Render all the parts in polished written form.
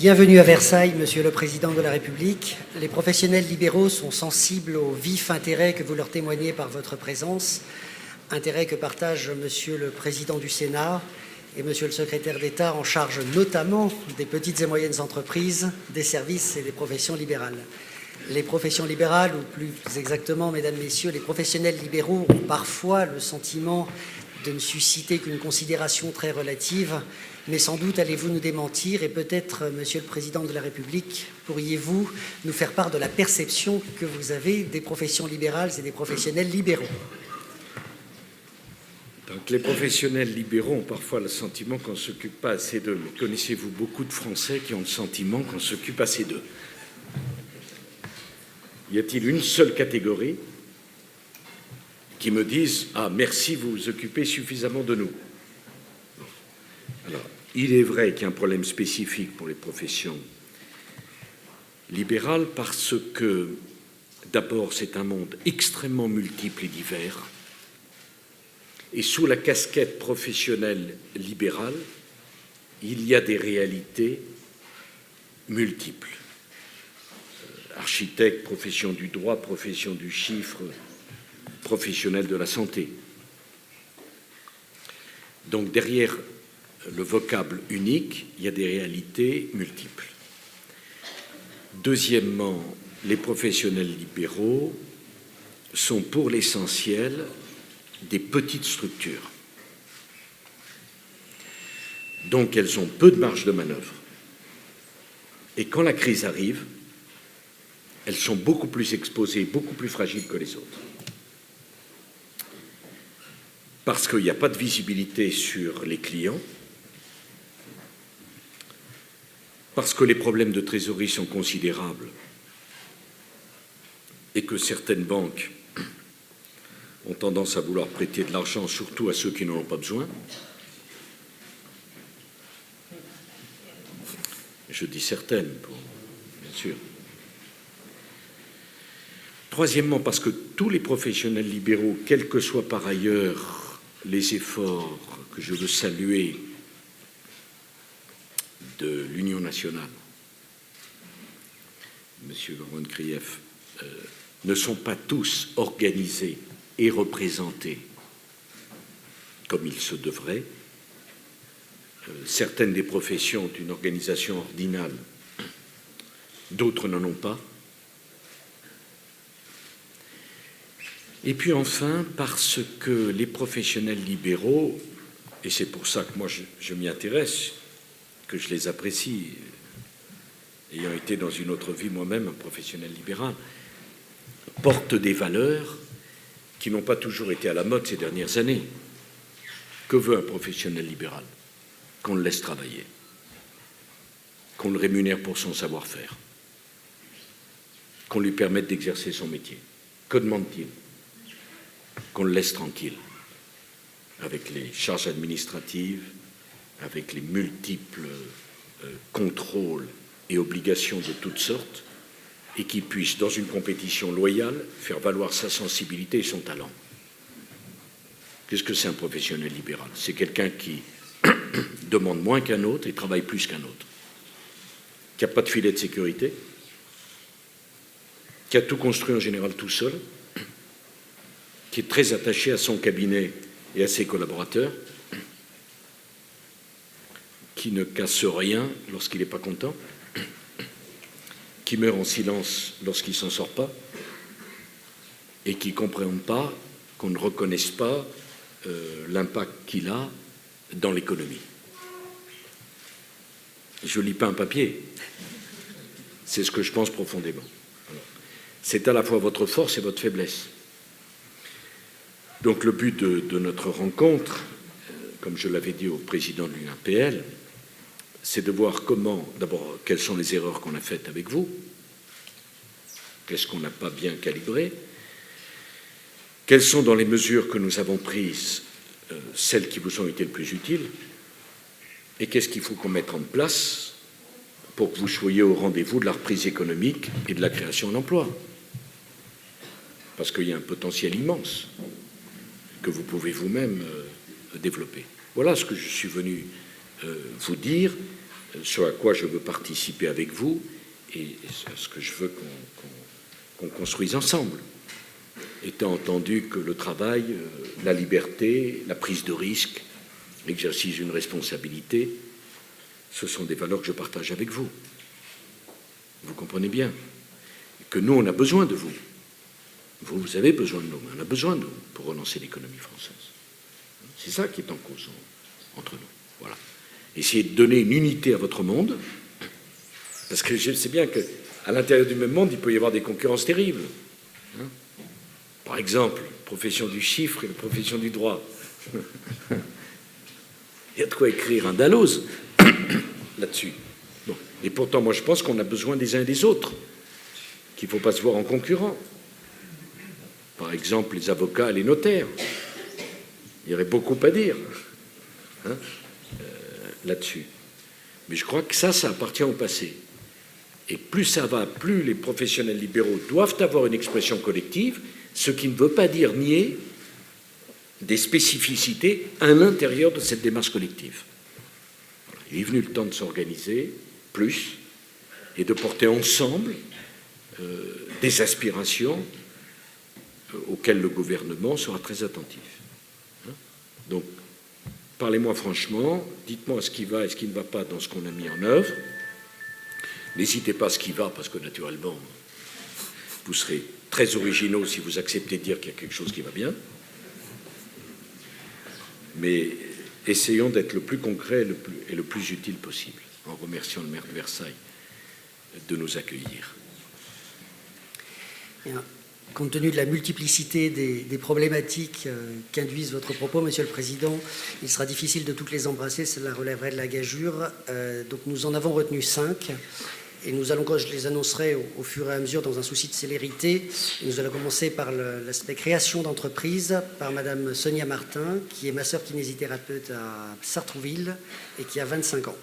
Bienvenue à Versailles, Monsieur le Président de la République. Les professionnels libéraux sont sensibles au vif intérêt que vous leur témoignez par votre présence, intérêt que partagent Monsieur le Président du Sénat et Monsieur le Secrétaire d'État en charge notamment des petites et moyennes entreprises, des services et des professions libérales. Les professions libérales, ou plus exactement, Mesdames, Messieurs, les professionnels libéraux ont parfois le sentiment de ne susciter qu'une considération très relative, mais sans doute allez-vous nous démentir et peut-être, Monsieur le Président de la République, pourriez-vous nous faire part de la perception que vous avez des professions libérales et des professionnels libéraux? Donc, les professionnels libéraux ont parfois le sentiment qu'on ne s'occupe pas assez d'eux. Mais connaissez-vous beaucoup de Français qui ont le sentiment qu'on s'occupe assez d'eux? Y a-t-il une seule catégorie qui me dise « Ah, merci, vous vous occupez suffisamment de nous ». Alors, il est vrai qu'il y a un problème spécifique pour les professions libérales parce que, d'abord, c'est un monde extrêmement multiple et divers. Et sous la casquette professionnelle libérale, il y a des réalités multiples. Architecte, profession du droit, profession du chiffre, professionnel de la santé. Donc derrière le vocable unique, il y a des réalités multiples. Deuxièmement, les professionnels libéraux sont pour l'essentiel des petites structures. Donc elles ont peu de marge de manœuvre. Et quand la crise arrive, elles sont beaucoup plus exposées, beaucoup plus fragiles que les autres. Parce qu'il n'y a pas de visibilité sur les clients, parce que les problèmes de trésorerie sont considérables et que certaines banques ont tendance à vouloir prêter de l'argent, surtout à ceux qui n'en ont pas besoin. Je dis certaines, bien sûr. Troisièmement, parce que tous les professionnels libéraux, quels que soient par ailleurs les efforts que je veux saluer de l'Union nationale, Monsieur Laurent Krief, ne sont pas tous organisés et représentés comme il se devrait. Certaines des professions ont une organisation ordinale, d'autres n'en ont pas. Et puis enfin, parce que les professionnels libéraux, et c'est pour ça que moi je m'y intéresse, que je les apprécie, ayant été dans une autre vie moi-même un professionnel libéral, portent des valeurs qui n'ont pas toujours été à la mode ces dernières années. Que veut un professionnel libéral? Qu'on le laisse travailler, qu'on le rémunère pour son savoir-faire, qu'on lui permette d'exercer son métier. Que demande-t-il? Qu'on le laisse tranquille, avec les charges administratives, avec les multiples contrôles et obligations de toutes sortes, et qu'il puisse, dans une compétition loyale, faire valoir sa sensibilité et son talent. Qu'est-ce que c'est un professionnel libéral? C'est quelqu'un qui demande moins qu'un autre et travaille plus qu'un autre, qui n'a pas de filet de sécurité, qui a tout construit en général tout seul, qui est très attaché à son cabinet et à ses collaborateurs, qui ne casse rien lorsqu'il n'est pas content, qui meurt en silence lorsqu'il ne s'en sort pas, et qui ne comprend pas qu'on ne reconnaisse pas l'impact qu'il a dans l'économie. Je ne lis pas un papier, c'est ce que je pense profondément. C'est à la fois votre force et votre faiblesse. Donc le but de notre rencontre, comme je l'avais dit au président de l'UNPL, c'est de voir comment, d'abord, quelles sont les erreurs qu'on a faites avec vous, qu'est-ce qu'on n'a pas bien calibré, quelles sont dans les mesures que nous avons prises celles qui vous ont été le plus utiles, et qu'est-ce qu'il faut qu'on mette en place pour que vous soyez au rendez-vous de la reprise économique et de la création d'emplois. Parce qu'il y a un potentiel immense que vous pouvez vous-même développer. Voilà ce que je suis venu vous dire ce à quoi je veux participer avec vous et ce que je veux qu'on construise ensemble, étant entendu que le travail, la liberté, la prise de risque, l'exercice d'une responsabilité, ce sont des valeurs que je partage avec vous. Vous comprenez bien que nous, on a besoin de vous. Vous avez besoin de nous, mais on a besoin de nous pour relancer l'économie française. C'est ça qui est en cause entre nous. Voilà. Essayez de donner une unité à votre monde, parce que je sais bien qu'à l'intérieur du même monde, il peut y avoir des concurrences terribles. Par exemple, la profession du chiffre et la profession du droit. Il y a de quoi écrire un Dalloz là-dessus. Bon. Et pourtant, moi, je pense qu'on a besoin des uns et des autres, qu'il ne faut pas se voir en concurrent. Par exemple, les avocats et les notaires. Il y aurait beaucoup à dire là-dessus. Mais je crois que ça appartient au passé. Et plus ça va, plus les professionnels libéraux doivent avoir une expression collective, ce qui ne veut pas dire nier des spécificités à l'intérieur de cette démarche collective. Il est venu le temps de s'organiser plus et de porter ensemble des aspirations auxquelles le gouvernement sera très attentif. Donc, parlez-moi franchement, dites-moi ce qui va et ce qui ne va pas dans ce qu'on a mis en œuvre. N'hésitez pas à ce qui va, parce que naturellement, vous serez très originaux si vous acceptez de dire qu'il y a quelque chose qui va bien. Mais essayons d'être le plus concret et le plus utile possible, en remerciant le maire de Versailles de nous accueillir. Bien. Compte tenu de la multiplicité des problématiques qu'induisent votre propos, Monsieur le Président, il sera difficile de toutes les embrasser, cela relèverait de la gageure. Donc nous en avons retenu 5, et nous allons, je les annoncerai au fur et à mesure dans un souci de célérité. Nous allons commencer par l'aspect création d'entreprise, par Madame Sonia Martin, qui est masseur kinésithérapeute à Sartrouville et qui a 25 ans.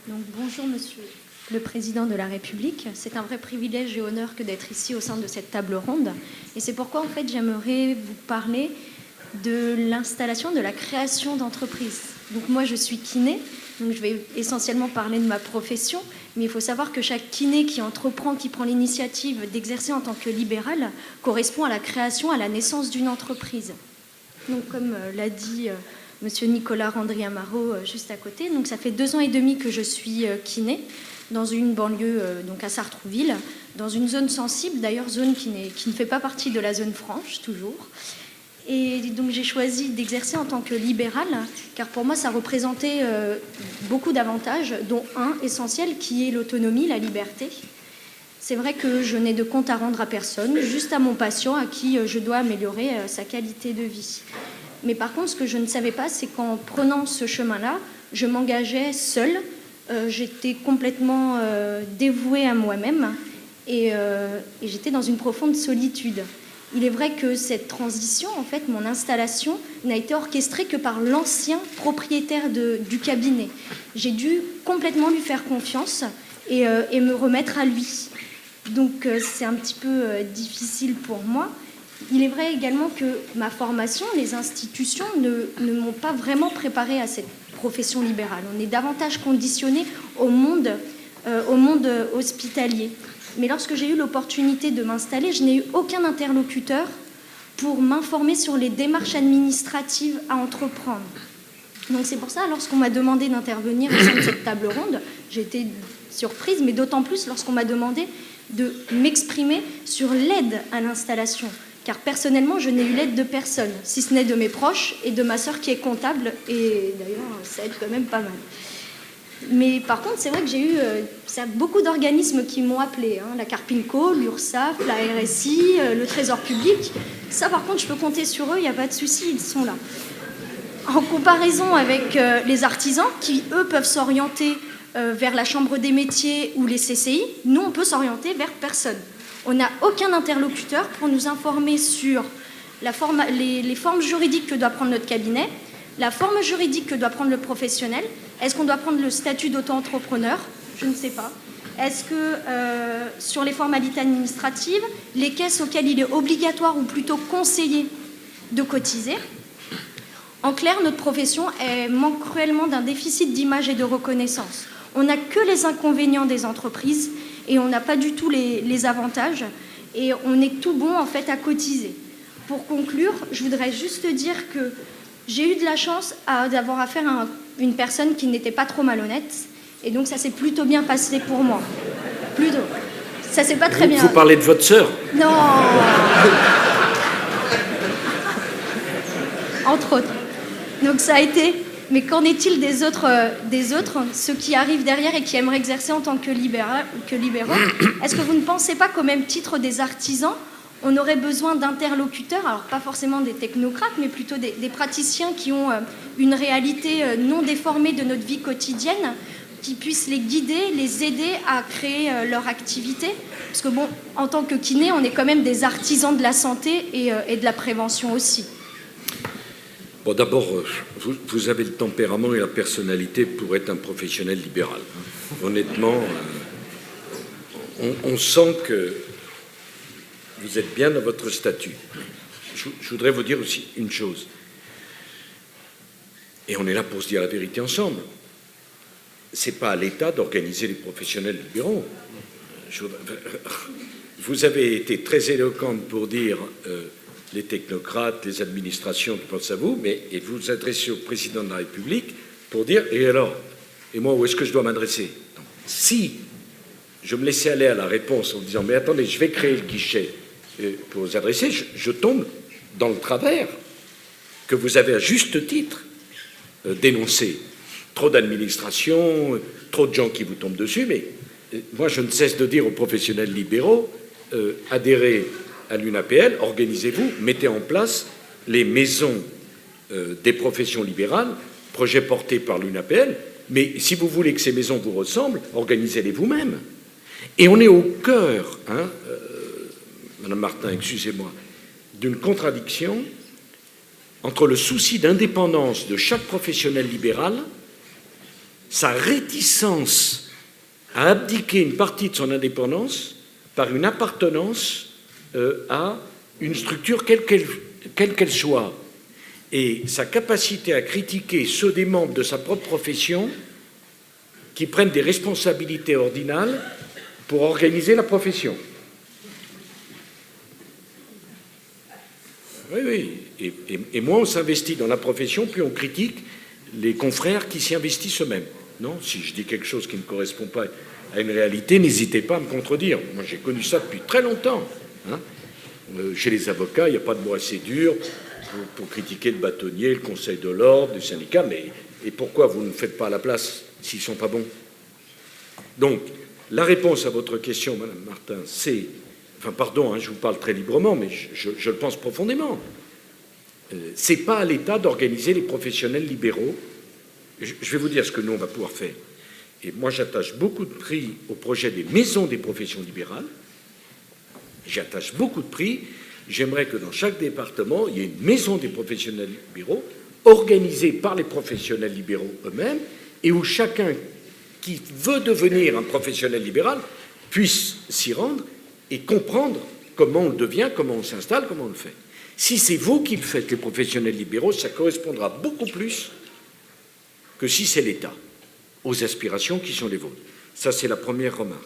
Donc, bonjour Monsieur le Président de la République. C'est un vrai privilège et honneur que d'être ici au sein de cette table ronde. Et c'est pourquoi, en fait, j'aimerais vous parler de l'installation, de la création d'entreprises. Donc, moi, je suis kiné, donc je vais essentiellement parler de ma profession, mais il faut savoir que chaque kiné qui entreprend, qui prend l'initiative d'exercer en tant que libéral, correspond à la création, à la naissance d'une entreprise. Donc, comme l'a dit Monsieur Nicolas Randry-Amaro juste à côté, donc ça fait 2 ans et demi que je suis kiné, dans une banlieue, donc à Sartrouville, dans une zone sensible, d'ailleurs zone qui ne fait pas partie de la zone franche, toujours. Et donc j'ai choisi d'exercer en tant que libérale, car pour moi ça représentait beaucoup d'avantages, dont un essentiel qui est l'autonomie, la liberté. C'est vrai que je n'ai de compte à rendre à personne, juste à mon patient à qui je dois améliorer sa qualité de vie. Mais par contre, ce que je ne savais pas, c'est qu'en prenant ce chemin-là, je m'engageais seule. J'étais complètement dévouée à moi-même et j'étais dans une profonde solitude. Il est vrai que cette transition, en fait, mon installation, n'a été orchestrée que par l'ancien propriétaire du cabinet. J'ai dû complètement lui faire confiance et me remettre à lui. Donc c'est un petit peu difficile pour moi. Il est vrai également que ma formation, les institutions ne m'ont pas vraiment préparée à cette profession libérale. On est davantage conditionné au monde hospitalier. Mais lorsque j'ai eu l'opportunité de m'installer, je n'ai eu aucun interlocuteur pour m'informer sur les démarches administratives à entreprendre. Donc c'est pour ça, lorsqu'on m'a demandé d'intervenir au sein de cette table ronde, j'ai été surprise, mais d'autant plus lorsqu'on m'a demandé de m'exprimer sur l'aide à l'installation. Car personnellement, je n'ai eu l'aide de personne, si ce n'est de mes proches et de ma sœur qui est comptable, et d'ailleurs, ça aide quand même pas mal. Mais par contre, c'est vrai que j'ai eu beaucoup d'organismes qui m'ont appelé, la Carpinco, l'URSSAF, la RSI, le Trésor public. Ça, par contre, je peux compter sur eux, il n'y a pas de souci, ils sont là. En comparaison avec les artisans, qui, eux, peuvent s'orienter vers la Chambre des métiers ou les CCI, nous, on peut s'orienter vers personne. On n'a aucun interlocuteur pour nous informer sur les formes juridiques que doit prendre notre cabinet, la forme juridique que doit prendre le professionnel. Est-ce qu'on doit prendre le statut d'auto-entrepreneur? Je ne sais pas. Est-ce que sur les formalités administratives, les caisses auxquelles il est obligatoire ou plutôt conseillé de cotiser? En clair, notre profession manque cruellement d'un déficit d'image et de reconnaissance. On n'a que les inconvénients des entreprises et on n'a pas du tout les avantages. Et on est tout bon, en fait, à cotiser. Pour conclure, je voudrais juste dire que j'ai eu de la chance d'avoir affaire à une personne qui n'était pas trop malhonnête. Et donc, ça s'est plutôt bien passé pour moi. Plutôt. Ça s'est pas très bien... Vous parlez de votre sœur? Non. Entre autres. Donc, ça a été... Mais qu'en est-il des autres, ceux qui arrivent derrière et qui aimeraient exercer en tant que libéraux? Est-ce que vous ne pensez pas qu'au même titre des artisans, on aurait besoin d'interlocuteurs, alors pas forcément des technocrates, mais plutôt des praticiens qui ont une réalité non déformée de notre vie quotidienne, qui puissent les guider, les aider à créer leur activité? Parce que bon, en tant que kiné, on est quand même des artisans de la santé et de la prévention aussi. Bon, d'abord, vous avez le tempérament et la personnalité pour être un professionnel libéral. Honnêtement, on sent que vous êtes bien dans votre statut. Je voudrais vous dire aussi une chose. Et on est là pour se dire la vérité ensemble. C'est pas à l'État d'organiser les professionnels libéraux. Vous avez été très éloquente pour dire les technocrates, les administrations qui pensent à vous, et vous vous adressez au président de la République pour dire « Et alors? Et moi, où est-ce que je dois m'adresser » Si je me laissais aller à la réponse en disant « Mais attendez, je vais créer le guichet pour vous adresser », je tombe dans le travers que vous avez à juste titre dénoncé. Trop d'administration, trop de gens qui vous tombent dessus, mais moi je ne cesse de dire aux professionnels libéraux, adhérez à l'UNAPL, organisez-vous, mettez en place les maisons des professions libérales, projet porté par l'UNAPL, mais si vous voulez que ces maisons vous ressemblent, organisez-les vous-même. Et on est au cœur, Madame Martin, excusez-moi, d'une contradiction entre le souci d'indépendance de chaque professionnel libéral, sa réticence à abdiquer une partie de son indépendance par une appartenance à une structure quelle qu'elle soit, et sa capacité à critiquer ceux des membres de sa propre profession qui prennent des responsabilités ordinales pour organiser la profession. Oui, et moins on s'investit dans la profession, plus on critique les confrères qui s'y investissent eux-mêmes. Non, si je dis quelque chose qui ne correspond pas à une réalité, n'hésitez pas à me contredire. Moi, j'ai connu ça depuis très longtemps. Chez les avocats, il n'y a pas de mot assez dur pour critiquer le bâtonnier, le conseil de l'ordre, le syndicat, et pourquoi vous ne faites pas à la place s'ils ne sont pas bons? Donc, la réponse à votre question, Madame Martin, c'est... Enfin, pardon, je vous parle très librement, mais je le pense profondément. Ce n'est pas à l'État d'organiser les professionnels libéraux. Je vais vous dire ce que nous, on va pouvoir faire. Et moi, j'attache beaucoup de prix au projet des maisons des professions libérales. J'attache beaucoup de prix. J'aimerais que dans chaque département, il y ait une maison des professionnels libéraux organisée par les professionnels libéraux eux-mêmes et où chacun qui veut devenir un professionnel libéral puisse s'y rendre et comprendre comment on le devient, comment on s'installe, comment on le fait. Si c'est vous qui le faites, les professionnels libéraux, ça correspondra beaucoup plus que si c'est l'État, aux aspirations qui sont les vôtres. Ça, c'est la première remarque.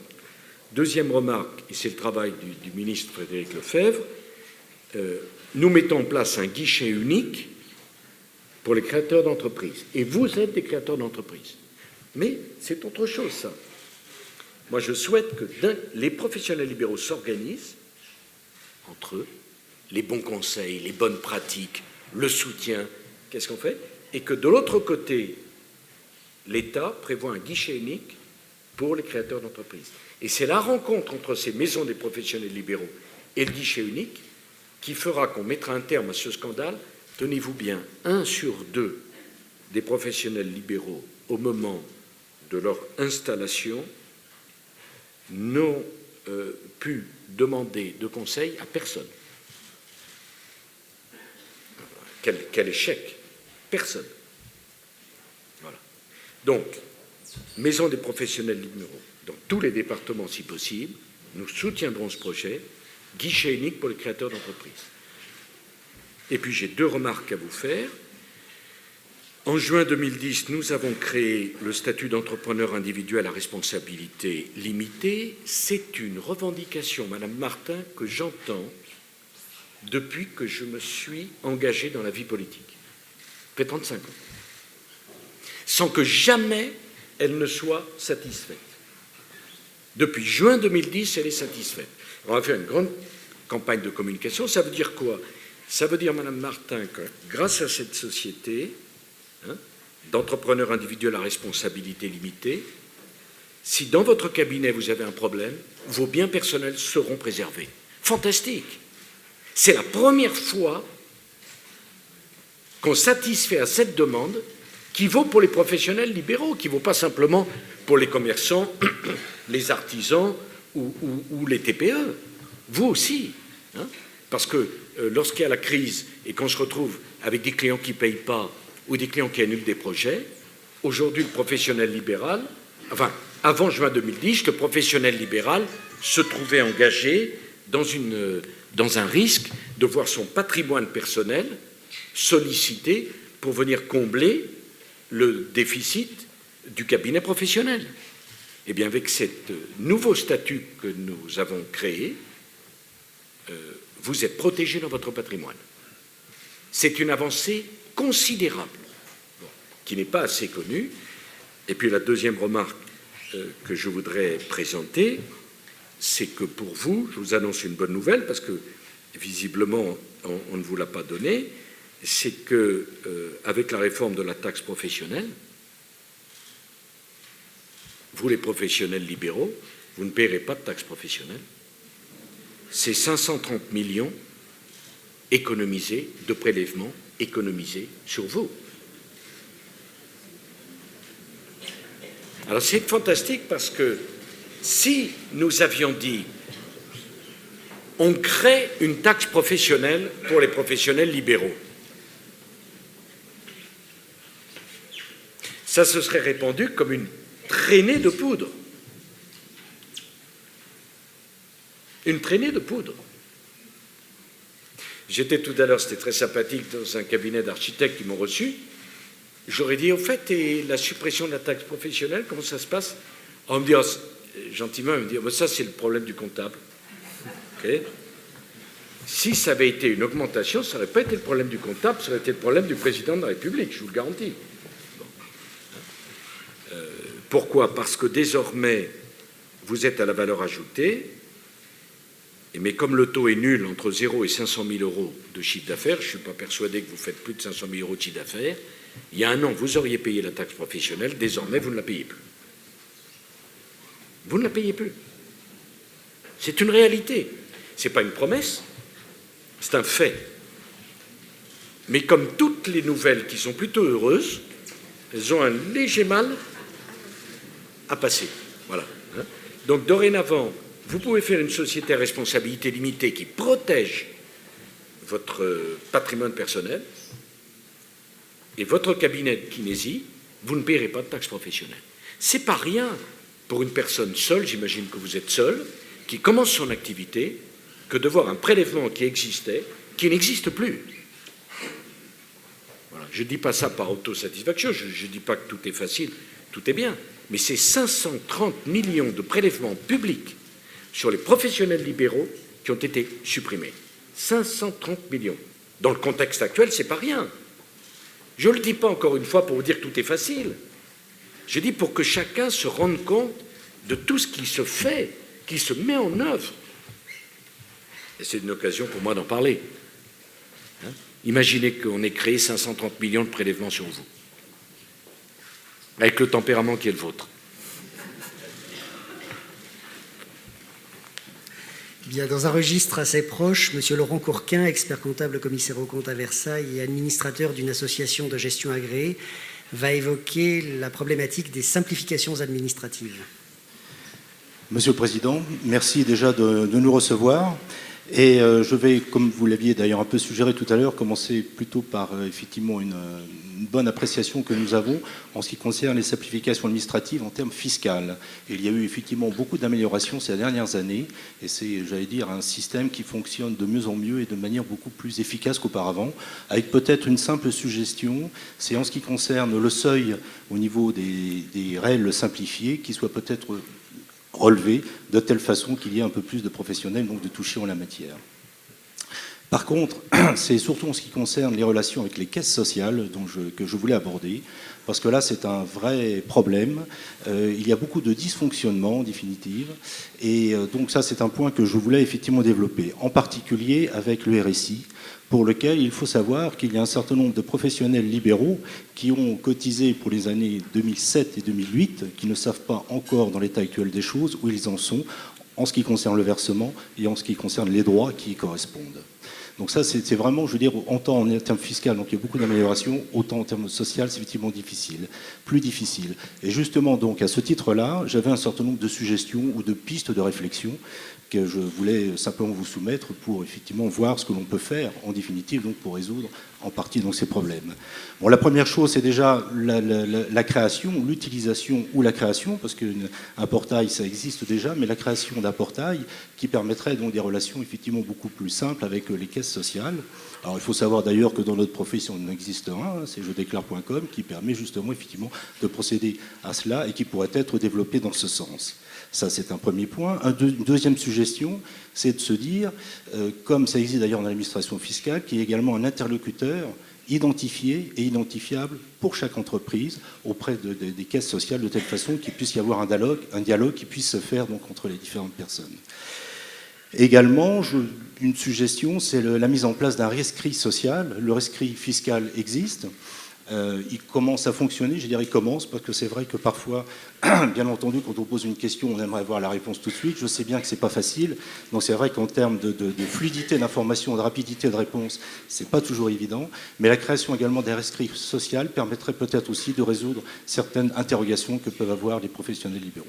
Deuxième remarque, et c'est le travail du ministre Frédéric Lefebvre, nous mettons en place un guichet unique pour les créateurs d'entreprises. Et vous êtes des créateurs d'entreprises. Mais c'est autre chose, ça. Moi, je souhaite que les professionnels libéraux s'organisent entre eux, les bons conseils, les bonnes pratiques, le soutien, qu'est-ce qu'on fait? Et que de l'autre côté, l'État prévoit un guichet unique pour les créateurs d'entreprises. Et c'est la rencontre entre ces maisons des professionnels libéraux et le guichet unique qui fera qu'on mettra un terme à ce scandale. Tenez-vous bien, 1 sur 2 des professionnels libéraux, au moment de leur installation, n'ont pu demander de conseil à personne. Quel échec! Personne. Voilà. Donc, maison des professionnels libéraux, dans tous les départements si possible, nous soutiendrons ce projet, guichet unique pour les créateurs d'entreprises. Et puis j'ai 2 remarques à vous faire. En juin 2010, nous avons créé le statut d'entrepreneur individuel à responsabilité limitée. C'est une revendication, Madame Martin, que j'entends depuis que je me suis engagé dans la vie politique. Ça fait 35 ans. Sans que jamais elle ne soit satisfaite. Depuis juin 2010, elle est satisfaite. On va faire une grande campagne de communication. Ça veut dire quoi? Ça veut dire, Madame Martin, que grâce à cette société d'entrepreneurs individuels à responsabilité limitée, si dans votre cabinet vous avez un problème, vos biens personnels seront préservés. Fantastique! C'est la première fois qu'on satisfait à cette demande qui vaut pour les professionnels libéraux, qui ne vaut pas simplement pour les commerçants, les artisans ou les TPE. Vous aussi. Parce que lorsqu'il y a la crise et qu'on se retrouve avec des clients qui ne payent pas ou des clients qui annulent des projets, aujourd'hui le professionnel libéral, enfin avant juin 2010, le professionnel libéral se trouvait engagé dans un risque de voir son patrimoine personnel sollicité pour venir combler le déficit du cabinet professionnel. Eh bien, avec ce nouveau statut que nous avons créé, vous êtes protégé dans votre patrimoine. C'est une avancée considérable, qui n'est pas assez connue. Et puis la deuxième remarque que je voudrais présenter, c'est que pour vous, je vous annonce une bonne nouvelle, parce que visiblement on ne vous l'a pas donnée, c'est que avec la réforme de la taxe professionnelle, vous les professionnels libéraux, vous ne paierez pas de taxe professionnelle. C'est 530 millions économisés, de prélèvements économisés sur vous. Alors c'est fantastique parce que si nous avions dit on crée une taxe professionnelle pour les professionnels libéraux, ça se serait répandu comme une traînée de poudre. Une traînée de poudre. J'étais tout à l'heure, c'était très sympathique, dans un cabinet d'architectes qui m'ont reçu. J'aurais dit, au fait, et la suppression de la taxe professionnelle, comment ça se passe? On me dit, oh, gentiment, il me dit, oh, ça c'est le problème du comptable. Okay. Si ça avait été une augmentation, ça n'aurait pas été le problème du comptable, ça aurait été le problème du président de la République, je vous le garantis. Bon. Pourquoi? Parce que désormais, vous êtes à la valeur ajoutée, mais comme le taux est nul entre 0 et 500 000 euros de chiffre d'affaires, je ne suis pas persuadé que vous faites plus de 500 000 euros de chiffre d'affaires, il y a un an, vous auriez payé la taxe professionnelle, désormais, vous ne la payez plus. Vous ne la payez plus. C'est une réalité. Ce n'est pas une promesse, c'est un fait. Mais comme toutes les nouvelles qui sont plutôt heureuses, elles ont un léger mal à passer. Voilà. Donc, dorénavant, vous pouvez faire une société à responsabilité limitée qui protège votre patrimoine personnel et votre cabinet de kinésie, vous ne paierez pas de taxe professionnelle. C'est pas rien pour une personne seule, j'imagine que vous êtes seul, qui commence son activité, que de voir un prélèvement qui existait, qui n'existe plus. Voilà. Je ne dis pas ça par autosatisfaction, je ne dis pas que tout est facile, tout est bien, mais c'est 530 millions de prélèvements publics sur les professionnels libéraux qui ont été supprimés. 530 millions. Dans le contexte actuel, ce n'est pas rien. Je ne le dis pas encore une fois pour vous dire que tout est facile. Je dis pour que chacun se rende compte de tout ce qui se fait, qui se met en œuvre. Et c'est une occasion pour moi d'en parler. Imaginez qu'on ait créé 530 millions de prélèvements sur vous, avec le tempérament qui est le vôtre. Bien, dans un registre assez proche, M. Laurent Courquin, expert comptable commissaire aux comptes à Versailles et administrateur d'une association de gestion agréée, va évoquer la problématique des simplifications administratives. Monsieur le Président, merci déjà de nous recevoir. Et je vais, comme vous l'aviez d'ailleurs un peu suggéré tout à l'heure, commencer plutôt par effectivement une bonne appréciation que nous avons en ce qui concerne les simplifications administratives en termes fiscaux. Il y a eu effectivement beaucoup d'améliorations ces dernières années, et c'est, j'allais dire, un système qui fonctionne de mieux en mieux et de manière beaucoup plus efficace qu'auparavant, avec peut-être une simple suggestion, c'est en ce qui concerne le seuil au niveau des règles simplifiées, qui soit peut-être relevé de telle façon qu'il y ait un peu plus de professionnels donc de toucher en la matière. Par contre, c'est surtout en ce qui concerne les relations avec les caisses sociales que je voulais aborder, parce que là c'est un vrai problème. Il y a beaucoup de dysfonctionnements en définitive, et donc ça c'est un point que je voulais effectivement développer, en particulier avec le RSI, pour lequel il faut savoir qu'il y a un certain nombre de professionnels libéraux qui ont cotisé pour les années 2007 et 2008, qui ne savent pas encore dans l'état actuel des choses où ils en sont, en ce qui concerne le versement et en ce qui concerne les droits qui y correspondent. Donc ça, c'est vraiment, je veux dire, autant en termes fiscal, donc il y a beaucoup d'améliorations, autant en termes social, c'est effectivement difficile, plus difficile. Et justement, donc, à ce titre-là, j'avais un certain nombre de suggestions ou de pistes de réflexion que je voulais simplement vous soumettre pour effectivement voir ce que l'on peut faire, en définitive, donc pour résoudre en partie donc, ces problèmes. Bon, la première chose, c'est déjà la création, l'utilisation ou la création, parce qu'un portail, ça existe déjà, mais la création d'un portail qui permettrait donc des relations effectivement beaucoup plus simples avec les caisses sociales. Alors, il faut savoir d'ailleurs que dans notre profession, il en existe un, c'est jedéclare.com, qui permet justement effectivement de procéder à cela et qui pourrait être développé dans ce sens. Ça, c'est un premier point. Une deuxième suggestion, c'est de se dire, comme ça existe d'ailleurs dans l'administration fiscale, qu'il y a également un interlocuteur identifié et identifiable pour chaque entreprise auprès des caisses sociales, de telle façon qu'il puisse y avoir un dialogue qui puisse se faire donc, entre les différentes personnes. Également, une suggestion, c'est la mise en place d'un rescrit social. Le rescrit fiscal existe. Il commence à fonctionner, je dirais il commence, parce que c'est vrai que parfois, bien entendu, quand on pose une question, on aimerait avoir la réponse tout de suite. Je sais bien que c'est pas facile, donc c'est vrai qu'en termes de fluidité d'information, de rapidité de réponse, c'est pas toujours évident. Mais la création également d'un rescrit social permettrait peut-être aussi de résoudre certaines interrogations que peuvent avoir les professionnels libéraux.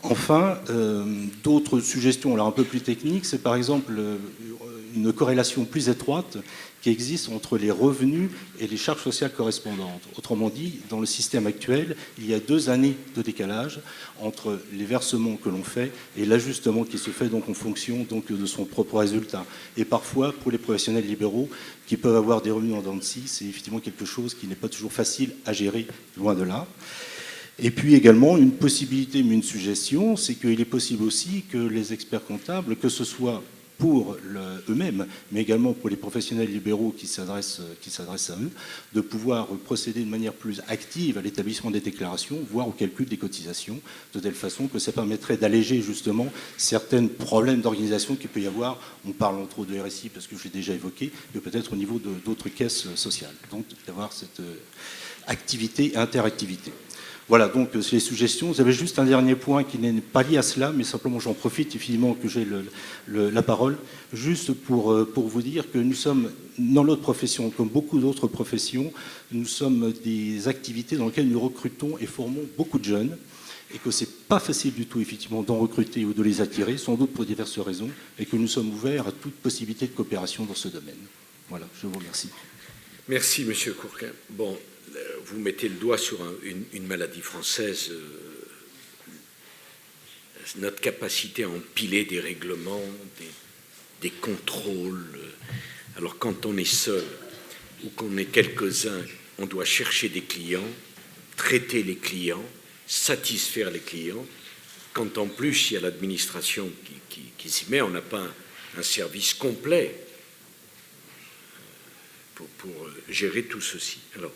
Enfin, d'autres suggestions là, un peu plus techniques, c'est par exemple une corrélation plus étroite qui existe entre les revenus et les charges sociales correspondantes. Autrement dit, dans le système actuel, il y a 2 années de décalage entre les versements que l'on fait et l'ajustement qui se fait donc en fonction donc, de son propre résultat. Et parfois, pour les professionnels libéraux qui peuvent avoir des revenus en dents de scie, c'est effectivement quelque chose qui n'est pas toujours facile à gérer, loin de là. Et puis également, une possibilité, mais une suggestion, c'est qu'il est possible aussi que les experts comptables, que ce soit pour eux-mêmes, mais également pour les professionnels libéraux qui s'adressent à eux, de pouvoir procéder de manière plus active à l'établissement des déclarations, voire au calcul des cotisations, de telle façon que ça permettrait d'alléger justement certains problèmes d'organisation qu'il peut y avoir. On parle entre autres de RSI, parce que je l'ai déjà évoqué, mais peut-être au niveau d'autres caisses sociales. Donc d'avoir cette activité et interactivité. Voilà, donc c'est les suggestions. Vous avez juste un dernier point qui n'est pas lié à cela, mais simplement j'en profite évidemment que j'ai la parole, juste pour vous dire que nous sommes, dans notre profession, comme beaucoup d'autres professions, nous sommes des activités dans lesquelles nous recrutons et formons beaucoup de jeunes, et que c'est pas facile du tout, effectivement, d'en recruter ou de les attirer, sans doute pour diverses raisons, et que nous sommes ouverts à toute possibilité de coopération dans ce domaine. Voilà, je vous remercie. Merci, Monsieur Courquin. Bon, vous mettez le doigt sur une maladie française, notre capacité à empiler des règlements, des contrôles. Alors quand on est seul ou qu'on est quelques-uns, on doit chercher des clients, traiter les clients, satisfaire les clients. Quand en plus il y a l'administration qui s'y met, on n'a pas un service complet pour gérer tout ceci. Alors,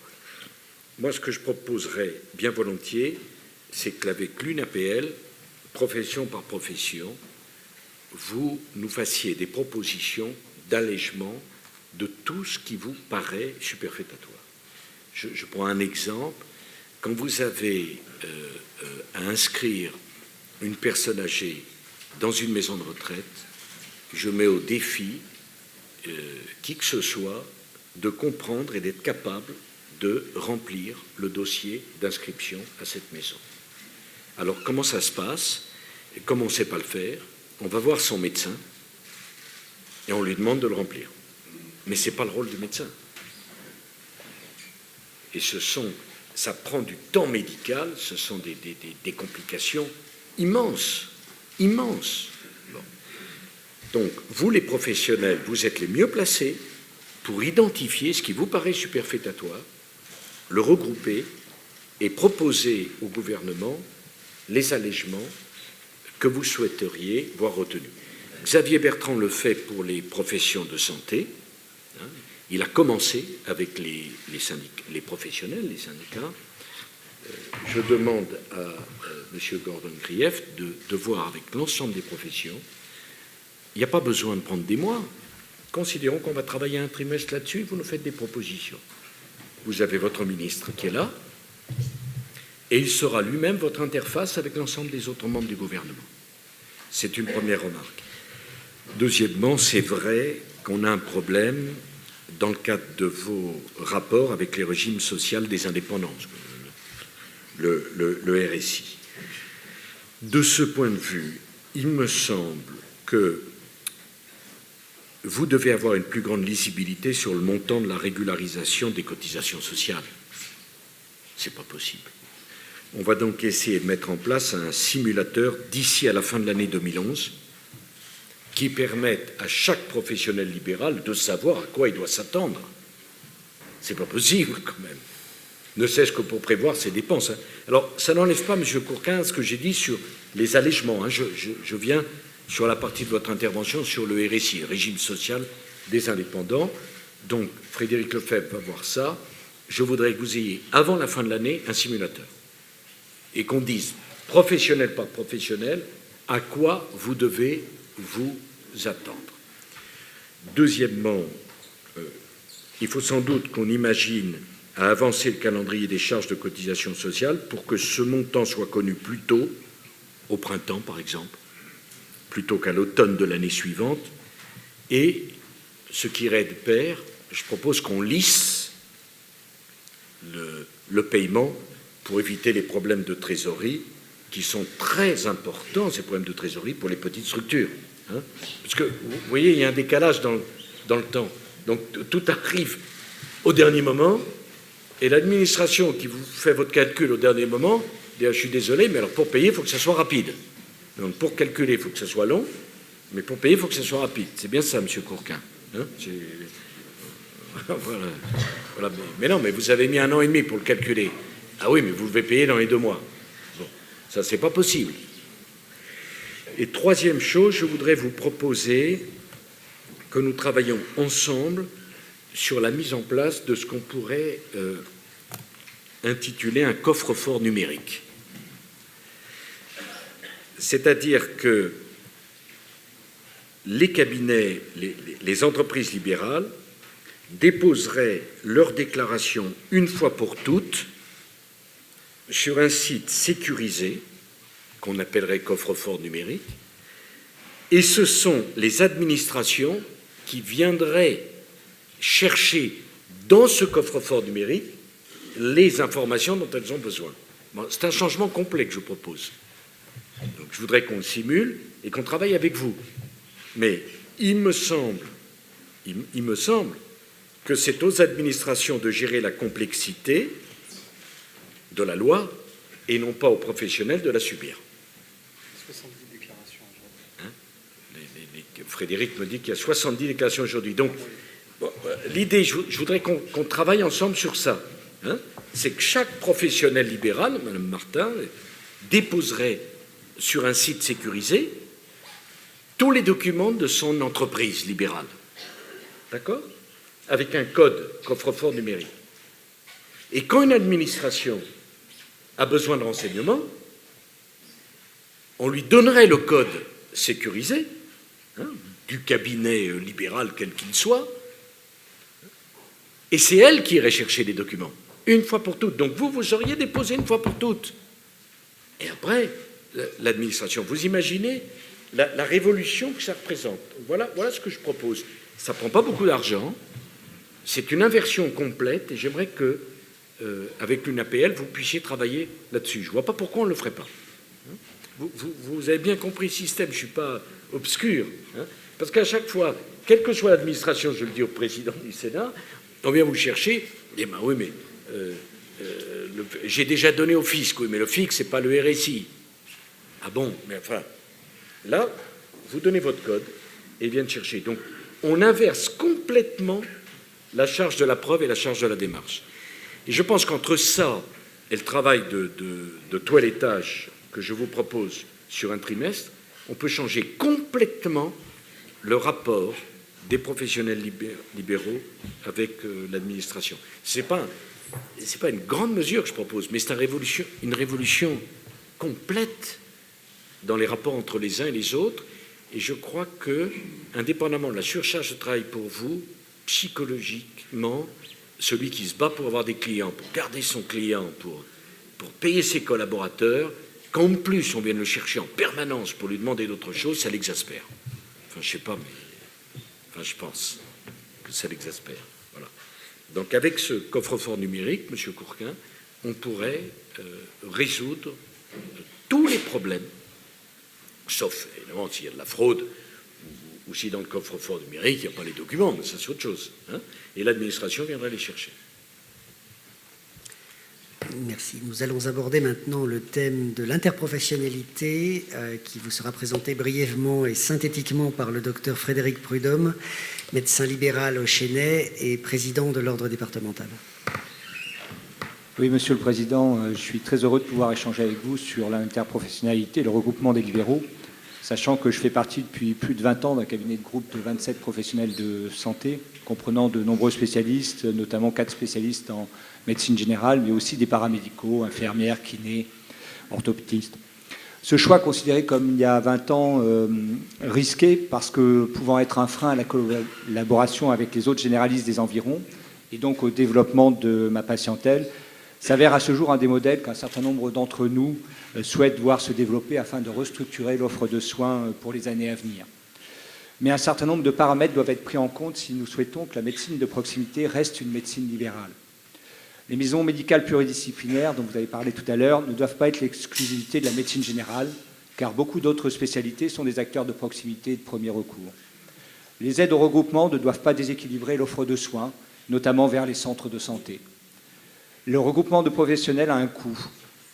moi, ce que je proposerais bien volontiers, c'est qu'avec l'UNAPL, profession par profession, vous nous fassiez des propositions d'allègement de tout ce qui vous paraît superfétatoire. Je prends un exemple. Quand vous avez à inscrire une personne âgée dans une maison de retraite, je mets au défi qui que ce soit de comprendre et d'être capable de remplir le dossier d'inscription à cette maison. Alors, comment ça se passe? Et comme on ne sait pas le faire, on va voir son médecin et on lui demande de le remplir. Mais ce n'est pas le rôle du médecin. Et ça prend du temps médical, ce sont des complications immenses, immenses. Bon. Donc, vous les professionnels, vous êtes les mieux placés pour identifier ce qui vous paraît superfétatoire, le regrouper et proposer au gouvernement les allègements que vous souhaiteriez voir retenus. Xavier Bertrand le fait pour les professions de santé. Il a commencé avec les professionnels, les syndicats. Je demande à M. Gordon Grief de voir avec l'ensemble des professions. Il n'y a pas besoin de prendre des mois. Considérons qu'on va travailler un trimestre là-dessus, vous nous faites des propositions. Vous avez votre ministre qui est là, et il sera lui-même votre interface avec l'ensemble des autres membres du gouvernement. C'est une première remarque. Deuxièmement, c'est vrai qu'on a un problème dans le cadre de vos rapports avec les régimes sociaux des indépendants, le RSI. De ce point de vue, il me semble que vous devez avoir une plus grande lisibilité sur le montant de la régularisation des cotisations sociales. C'est pas possible. On va donc essayer de mettre en place un simulateur d'ici à la fin de l'année 2011 qui permette à chaque professionnel libéral de savoir à quoi il doit s'attendre. C'est pas possible quand même. Ne serait-ce que pour prévoir ses dépenses. Alors, ça n'enlève pas, M. Courquin, ce que j'ai dit sur les allègements. Je viens sur la partie de votre intervention sur le RSI, le régime social des indépendants. Donc, Frédéric Lefebvre va voir ça. Je voudrais que vous ayez, avant la fin de l'année, un simulateur. Et qu'on dise, professionnel par professionnel, à quoi vous devez vous attendre. Deuxièmement, il faut sans doute qu'on imagine à avancer le calendrier des charges de cotisation sociale pour que ce montant soit connu plus tôt, au printemps par exemple, plutôt qu'à l'automne de l'année suivante. Et ce qui irait de pair, je propose qu'on lisse le paiement pour éviter les problèmes de trésorerie qui sont très importants, ces problèmes de trésorerie, pour les petites structures. Parce que, vous voyez, il y a un décalage dans le temps. Donc, tout arrive au dernier moment, et l'administration qui vous fait votre calcul au dernier moment, dit, je suis désolé, mais alors pour payer, il faut que ça soit rapide. Donc, pour calculer, il faut que ça soit long, mais pour payer, il faut que ça soit rapide. C'est bien ça, M. Courquin. Voilà. Mais non, mais vous avez mis 1 an et demi pour le calculer. Ah oui, mais vous devez payer dans les 2 mois. Bon, ça, c'est pas possible. Et troisième chose, je voudrais vous proposer que nous travaillions ensemble sur la mise en place de ce qu'on pourrait intituler un coffre-fort numérique. C'est-à-dire que les cabinets, les entreprises libérales déposeraient leur déclaration une fois pour toutes sur un site sécurisé qu'on appellerait coffre-fort numérique, et ce sont les administrations qui viendraient chercher dans ce coffre-fort numérique les informations dont elles ont besoin. Bon, c'est un changement complet que je propose. Donc, je voudrais qu'on le simule et qu'on travaille avec vous. Mais il me semble que c'est aux administrations de gérer la complexité de la loi et non pas aux professionnels de la subir. 70 déclarations aujourd'hui. Frédéric me dit qu'il y a 70 déclarations aujourd'hui. Donc, bon, l'idée, je voudrais qu'on travaille ensemble sur ça. C'est que chaque professionnel libéral, Mme Martin, déposerait sur un site sécurisé tous les documents de son entreprise libérale. D'accord ? Avec un code coffre-fort numérique. Et quand une administration a besoin de renseignements, on lui donnerait le code sécurisé du cabinet libéral quel qu'il soit, et c'est elle qui irait chercher les documents, une fois pour toutes. Donc vous auriez déposé une fois pour toutes. Et après, l'administration, vous imaginez la révolution que ça représente. Voilà ce que je propose. Ça ne prend pas beaucoup d'argent, c'est une inversion complète, et j'aimerais que, avec l'UNAPL, vous puissiez travailler là-dessus. Je ne vois pas pourquoi on ne le ferait pas. vous avez bien compris le système, je ne suis pas obscur. Hein, parce qu'à chaque fois, quelle que soit l'administration, je le dis au président du Sénat, on vient vous chercher, et ben oui, mais j'ai déjà donné au fisc, oui, mais le fisc, c'est pas le RSI. Ah bon, mais enfin, là, vous donnez votre code et ils viennent chercher. Donc, on inverse complètement la charge de la preuve et la charge de la démarche. Et je pense qu'entre ça et le travail de toilettage que je vous propose sur un trimestre, on peut changer complètement le rapport des professionnels libéraux avec l'administration. C'est pas une grande mesure que je propose, mais c'est une révolution complète dans les rapports entre les uns et les autres. Et je crois que, indépendamment de la surcharge de travail pour vous, psychologiquement, celui qui se bat pour avoir des clients, pour garder son client, pour payer ses collaborateurs, qu'en plus on vienne le chercher en permanence pour lui demander d'autres choses, ça l'exaspère. Enfin, je sais pas, mais enfin, je pense que ça l'exaspère. Voilà. Donc, avec ce coffre-fort numérique, M. Courquin, on pourrait résoudre tous les problèmes, sauf, évidemment, s'il y a de la fraude, ou si dans le coffre-fort numérique, il n'y a pas les documents, mais ça, c'est autre chose. Hein, et l'administration viendrait les chercher. Merci. Nous allons aborder maintenant le thème de l'interprofessionnalité qui vous sera présenté brièvement et synthétiquement par le docteur Frédéric Prudhomme, médecin libéral au Chesnay et président de l'ordre départemental. Oui, Monsieur le Président, je suis très heureux de pouvoir échanger avec vous sur l'interprofessionnalité et le regroupement des libéraux, sachant que je fais partie depuis plus de 20 ans d'un cabinet de groupe de 27 professionnels de santé, comprenant de nombreux spécialistes, notamment 4 spécialistes en médecine générale, mais aussi des paramédicaux, infirmières, kinés, orthoptistes. Ce choix considéré comme il y a 20 ans risqué parce que pouvant être un frein à la collaboration avec les autres généralistes des environs et donc au développement de ma patientèle, s'avère à ce jour un des modèles qu'un certain nombre d'entre nous souhaitent voir se développer afin de restructurer l'offre de soins pour les années à venir. Mais un certain nombre de paramètres doivent être pris en compte si nous souhaitons que la médecine de proximité reste une médecine libérale. Les maisons médicales pluridisciplinaires, dont vous avez parlé tout à l'heure, ne doivent pas être l'exclusivité de la médecine générale, car beaucoup d'autres spécialités sont des acteurs de proximité et de premier recours. Les aides au regroupement ne doivent pas déséquilibrer l'offre de soins, notamment vers les centres de santé. Le regroupement de professionnels a un coût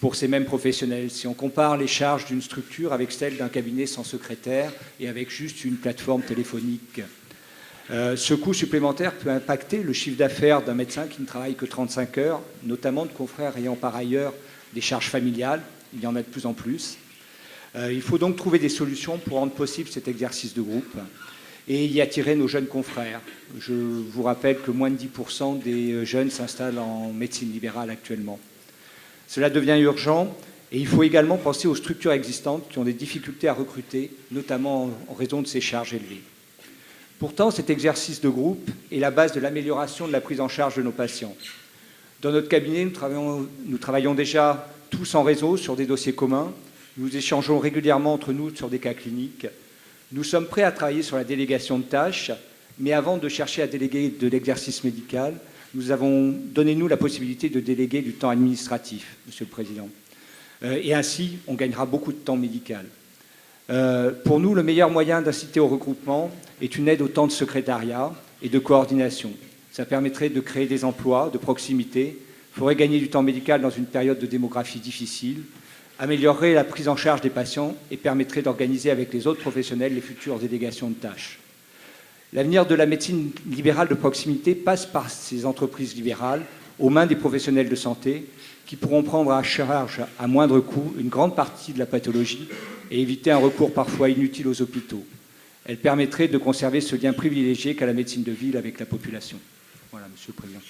pour ces mêmes professionnels. Si on compare les charges d'une structure avec celles d'un cabinet sans secrétaire et avec juste une plateforme téléphonique, ce coût supplémentaire peut impacter le chiffre d'affaires d'un médecin qui ne travaille que 35 heures, notamment de confrères ayant par ailleurs des charges familiales. Il y en a de plus en plus. Il faut donc trouver des solutions pour rendre possible cet exercice de groupe et y attirer nos jeunes confrères. Je vous rappelle que moins de 10% des jeunes s'installent en médecine libérale actuellement. Cela devient urgent et il faut également penser aux structures existantes qui ont des difficultés à recruter, notamment en raison de ces charges élevées. Pourtant, cet exercice de groupe est la base de l'amélioration de la prise en charge de nos patients. Dans notre cabinet, nous travaillons déjà tous en réseau sur des dossiers communs. Nous échangeons régulièrement entre nous sur des cas cliniques. Nous sommes prêts à travailler sur la délégation de tâches, mais avant de chercher à déléguer de l'exercice médical, nous avons donné, nous, la possibilité de déléguer du temps administratif, Monsieur le Président. Et ainsi, on gagnera beaucoup de temps médical. Pour nous, le meilleur moyen d'inciter au regroupement est une aide au temps de secrétariat et de coordination. Ça permettrait de créer des emplois de proximité, ferait gagner du temps médical dans une période de démographie difficile, améliorerait la prise en charge des patients et permettrait d'organiser avec les autres professionnels les futures délégations de tâches. L'avenir de la médecine libérale de proximité passe par ces entreprises libérales aux mains des professionnels de santé qui pourront prendre à charge à moindre coût une grande partie de la pathologie et éviter un recours parfois inutile aux hôpitaux. Elle permettrait de conserver ce lien privilégié qu'a la médecine de ville avec la population. Voilà, Monsieur le Président.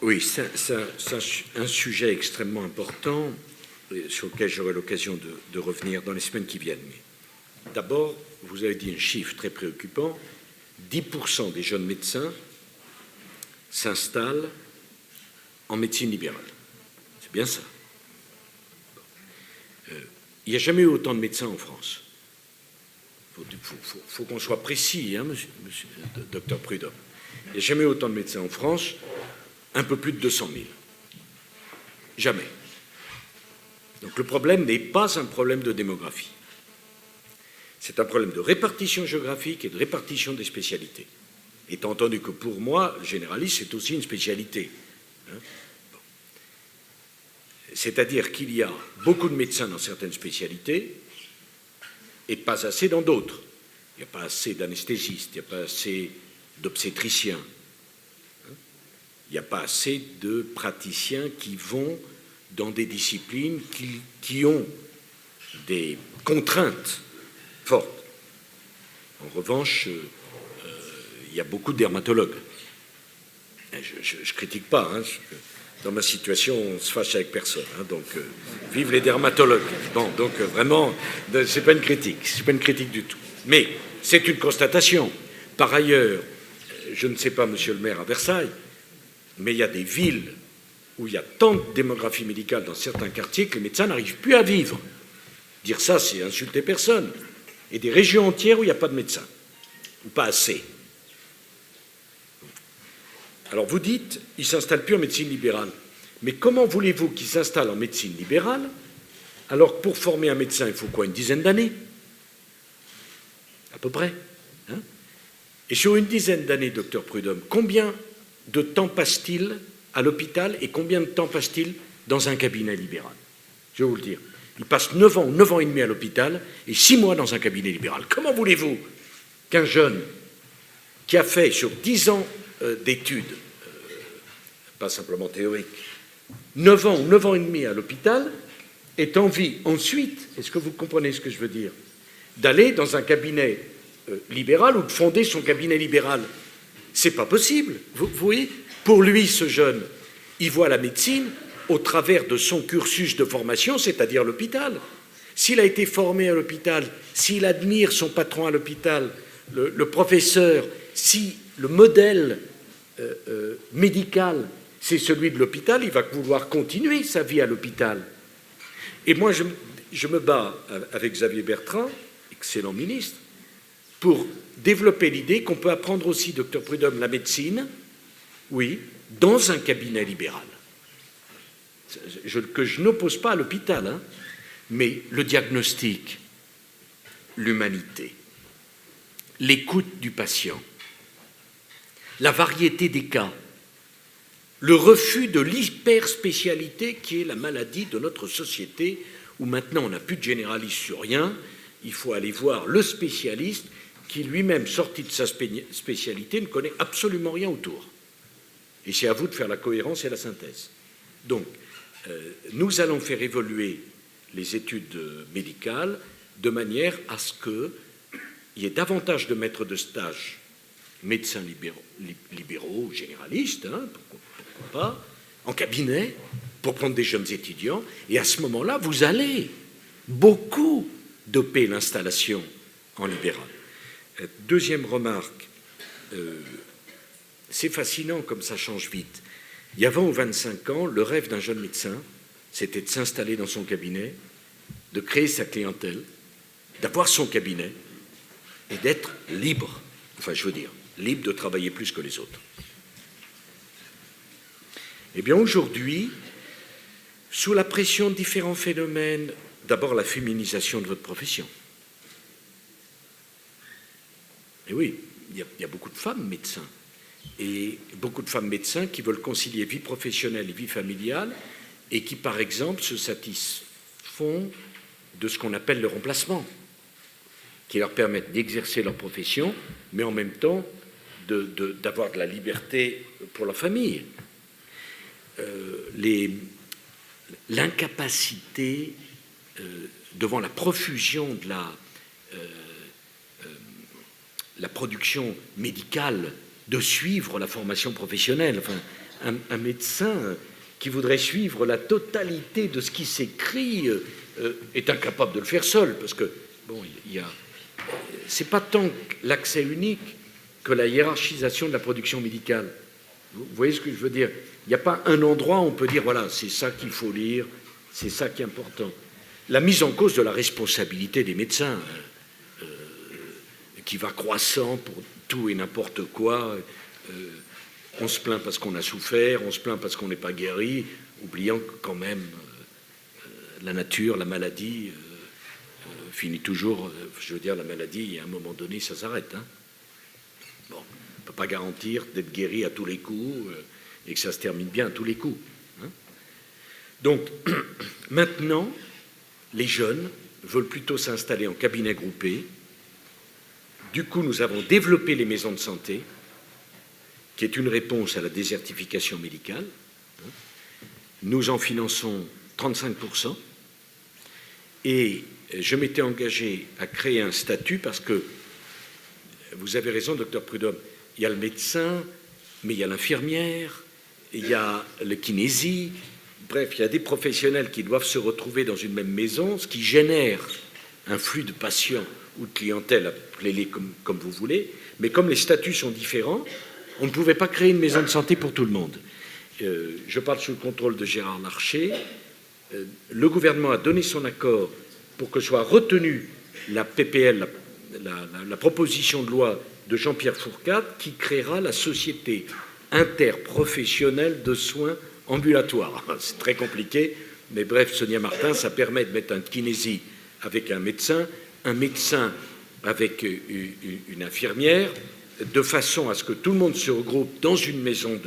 Oui, c'est un sujet extrêmement important sur lequel j'aurai l'occasion de revenir dans les semaines qui viennent. Mais d'abord, vous avez dit un chiffre très préoccupant, 10% des jeunes médecins s'installent en médecine libérale. C'est bien ça. Il n'y a jamais eu autant de médecins en France. Il faut qu'on soit précis, hein, monsieur docteur Prudhomme. Il n'y a jamais eu autant de médecins en France, un peu plus de 200 000. Jamais. Donc le problème n'est pas un problème de démographie. C'est un problème de répartition géographique et de répartition des spécialités. Étant entendu que pour moi, le généraliste, c'est aussi une spécialité. Hein. Bon. C'est-à-dire qu'il y a beaucoup de médecins dans certaines spécialités et pas assez dans d'autres. Il n'y a pas assez d'anesthésistes, il n'y a pas assez d'obstétriciens. Hein. Il n'y a pas assez de praticiens qui vont dans des disciplines qui ont des contraintes fortes. En revanche, il y a beaucoup de dermatologues. Je ne critique pas. Hein, dans ma situation, on se fâche avec personne. Hein, donc, vive les dermatologues. Bon, donc vraiment, c'est pas une critique. C'est pas une critique du tout. Mais c'est une constatation. Par ailleurs, je ne sais pas, monsieur le maire, à Versailles, mais il y a des villes où il y a tant de démographie médicale dans certains quartiers que les médecins n'arrivent plus à vivre. Dire ça, c'est insulter personne. Et des régions entières où il n'y a pas de médecins, ou pas assez. Alors vous dites, ils ne s'installent plus en médecine libérale. Mais comment voulez-vous qu'ils s'installent en médecine libérale alors que pour former un médecin, il faut quoi, une dizaine d'années? À peu près. Hein? Et sur une dizaine d'années, docteur Prudhomme, combien de temps passe-t-il à l'hôpital et combien de temps passe-t-il dans un cabinet libéral? Je vais vous le dire. Il passe 9 ans ou 9 ans et demi à l'hôpital et 6 mois dans un cabinet libéral. Comment voulez-vous qu'un jeune qui a fait sur 10 ans d'études, pas simplement théoriques, 9 ans ou 9 ans et demi à l'hôpital, ait envie ensuite, est-ce que vous comprenez ce que je veux dire, d'aller dans un cabinet libéral ou de fonder son cabinet libéral? C'est pas possible. Vous voyez, pour lui, ce jeune, il voit la médecine au travers de son cursus de formation, c'est-à-dire l'hôpital. S'il a été formé à l'hôpital, s'il admire son patron à l'hôpital, le professeur, si le modèle médical, c'est celui de l'hôpital, il va vouloir continuer sa vie à l'hôpital. Et moi, je me bats avec Xavier Bertrand, excellent ministre, pour développer l'idée qu'on peut apprendre aussi, docteur Prudhomme, la médecine, oui, dans un cabinet libéral. Que je n'oppose pas à l'hôpital, hein, mais le diagnostic, l'humanité, l'écoute du patient, la variété des cas, le refus de l'hyperspécialité qui est la maladie de notre société, où maintenant on n'a plus de généraliste sur rien, il faut aller voir le spécialiste qui lui-même, sorti de sa spécialité, ne connaît absolument rien autour. Et c'est à vous de faire la cohérence et la synthèse. Donc, nous allons faire évoluer les études médicales de manière à ce qu'il y ait davantage de maîtres de stage, médecins libéraux, généralistes, hein, pourquoi pas, en cabinet, pour prendre des jeunes étudiants. Et à ce moment-là, vous allez beaucoup doper l'installation en libéral. Deuxième remarque, c'est fascinant comme ça change vite. Il y a 20 ou 25 ans, le rêve d'un jeune médecin, c'était de s'installer dans son cabinet, de créer sa clientèle, d'avoir son cabinet et d'être libre. Enfin, je veux dire, libre de travailler plus que les autres. Eh bien, aujourd'hui, sous la pression de différents phénomènes, d'abord la féminisation de votre profession. Et oui, il y a beaucoup de femmes médecins. Et beaucoup de femmes médecins qui veulent concilier vie professionnelle et vie familiale et qui, par exemple, se satisfont de ce qu'on appelle le remplacement, qui leur permettent d'exercer leur profession, mais en même temps d'avoir de la liberté pour leur famille. L'incapacité devant la profusion de la production médicale de suivre la formation professionnelle. Enfin, un médecin qui voudrait suivre la totalité de ce qui s'écrit est incapable de le faire seul, parce que bon, c'est pas tant l'accès unique que la hiérarchisation de la production médicale. Vous voyez ce que je veux dire? Il n'y a pas un endroit où on peut dire voilà, c'est ça qu'il faut lire, c'est ça qui est important. La mise en cause de la responsabilité des médecins, qui va croissant pour tout et n'importe quoi. On se plaint parce qu'on a souffert, on se plaint parce qu'on n'est pas guéri, oubliant que quand même la nature, la maladie finit toujours, je veux dire, la maladie, à un moment donné, ça s'arrête. Hein. Bon, on ne peut pas garantir d'être guéri à tous les coups et que ça se termine bien à tous les coups. Hein. Donc, maintenant, les jeunes veulent plutôt s'installer en cabinet groupé. Du coup, nous avons développé les maisons de santé, qui est une réponse à la désertification médicale. Nous en finançons 35%. Et je m'étais engagé à créer un statut parce que, vous avez raison, docteur Prudhomme, il y a le médecin, mais il y a l'infirmière, il y a le kinésie. Bref, il y a des professionnels qui doivent se retrouver dans une même maison, ce qui génère un flux de patients ou de clientèle, appelez-les comme vous voulez. Mais comme les statuts sont différents, on ne pouvait pas créer une maison de santé pour tout le monde. Je parle sous le contrôle de Gérard Larcher. Le gouvernement a donné son accord pour que soit retenue la PPL, la proposition de loi de Jean-Pierre Fourcade, qui créera la Société interprofessionnelle de soins ambulatoires. C'est très compliqué, mais bref, Sonia Martin, ça permet de mettre un kinésie avec un médecin avec une infirmière, de façon à ce que tout le monde se regroupe dans une maison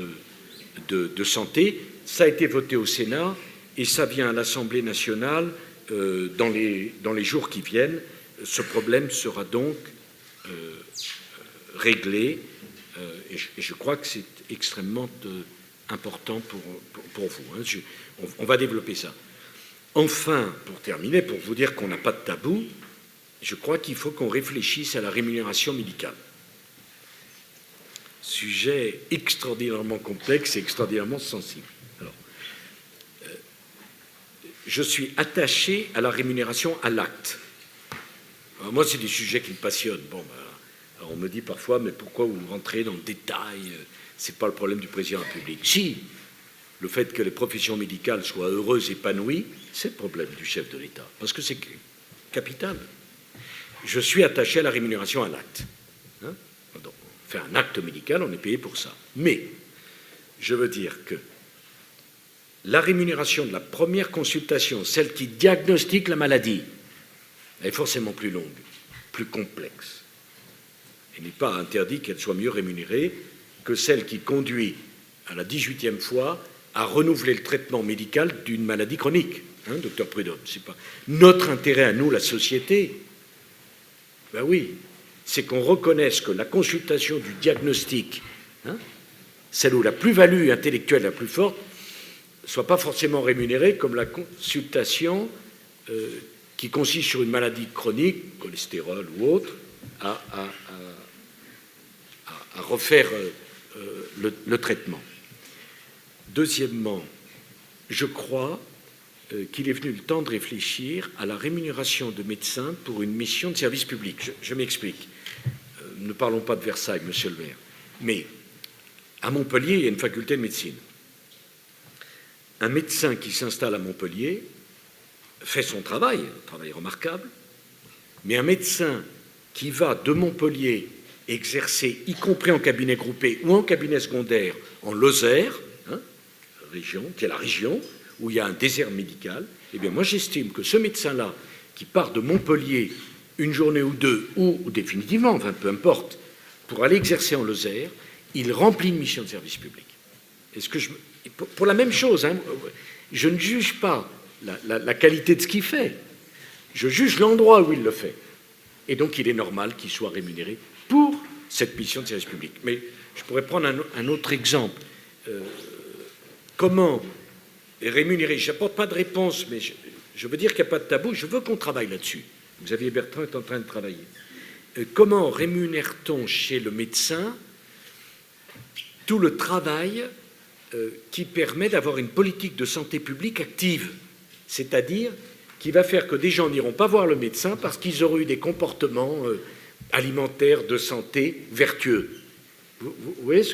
de santé. Ça a été voté au Sénat et ça vient à l'Assemblée nationale dans les jours qui viennent. Ce problème sera donc réglé et je crois que c'est extrêmement important pour vous. Hein. On va développer ça. Enfin, pour terminer, pour vous dire qu'on n'a pas de tabou, je crois qu'il faut qu'on réfléchisse à la rémunération médicale. Sujet extraordinairement complexe et extraordinairement sensible. Alors, je suis attaché à la rémunération à l'acte. Alors, moi, c'est des sujets qui me passionnent. Bon, alors on me dit parfois, mais pourquoi vous rentrez dans le détail? C'est pas le problème du président de la République. Si, le fait que les professions médicales soient heureuses, épanouies, c'est le problème du chef de l'État, parce que c'est capital. Je suis attaché à la rémunération à l'acte. Hein? Donc, on fait un acte médical, on est payé pour ça. Mais, je veux dire que la rémunération de la première consultation, celle qui diagnostique la maladie, elle est forcément plus longue, plus complexe. Il n'est pas interdit qu'elle soit mieux rémunérée que celle qui conduit à la 18e fois à renouveler le traitement médical d'une maladie chronique. Hein, docteur Prudhomme, c'est pas notre intérêt à nous, la société. Ben oui, c'est qu'on reconnaisse que la consultation du diagnostic, hein, celle où la plus-value intellectuelle la plus forte, ne soit pas forcément rémunérée comme la consultation qui consiste sur une maladie chronique, cholestérol ou autre, à refaire le traitement. Deuxièmement, je crois qu'il est venu le temps de réfléchir à la rémunération de médecins pour une mission de service public. Je m'explique. Ne parlons pas de Versailles, monsieur le maire. Mais à Montpellier, il y a une faculté de médecine. Un médecin qui s'installe à Montpellier fait son travail, un travail remarquable, mais un médecin qui va de Montpellier exercer, y compris en cabinet groupé ou en cabinet secondaire, en Lozère, hein, région, qui est la région où il y a un désert médical, eh bien moi j'estime que ce médecin-là, qui part de Montpellier une journée ou deux, ou définitivement, enfin peu importe, pour aller exercer en Lozère, il remplit une mission de service public. Est-ce que pour la même chose, hein, je ne juge pas la qualité de ce qu'il fait, je juge l'endroit où il le fait. Et donc il est normal qu'il soit rémunéré pour cette mission de service public. Mais je pourrais prendre un autre exemple. Comment rémunérer? Je n'apporte pas de réponse, mais je veux dire qu'il n'y a pas de tabou. Je veux qu'on travaille là-dessus. Xavier Bertrand est en train de travailler. Comment rémunère-t-on chez le médecin tout le travail qui permet d'avoir une politique de santé publique active? C'est-à-dire qui va faire que des gens n'iront pas voir le médecin parce qu'ils auront eu des comportements alimentaires, de santé, vertueux. Vous voyez,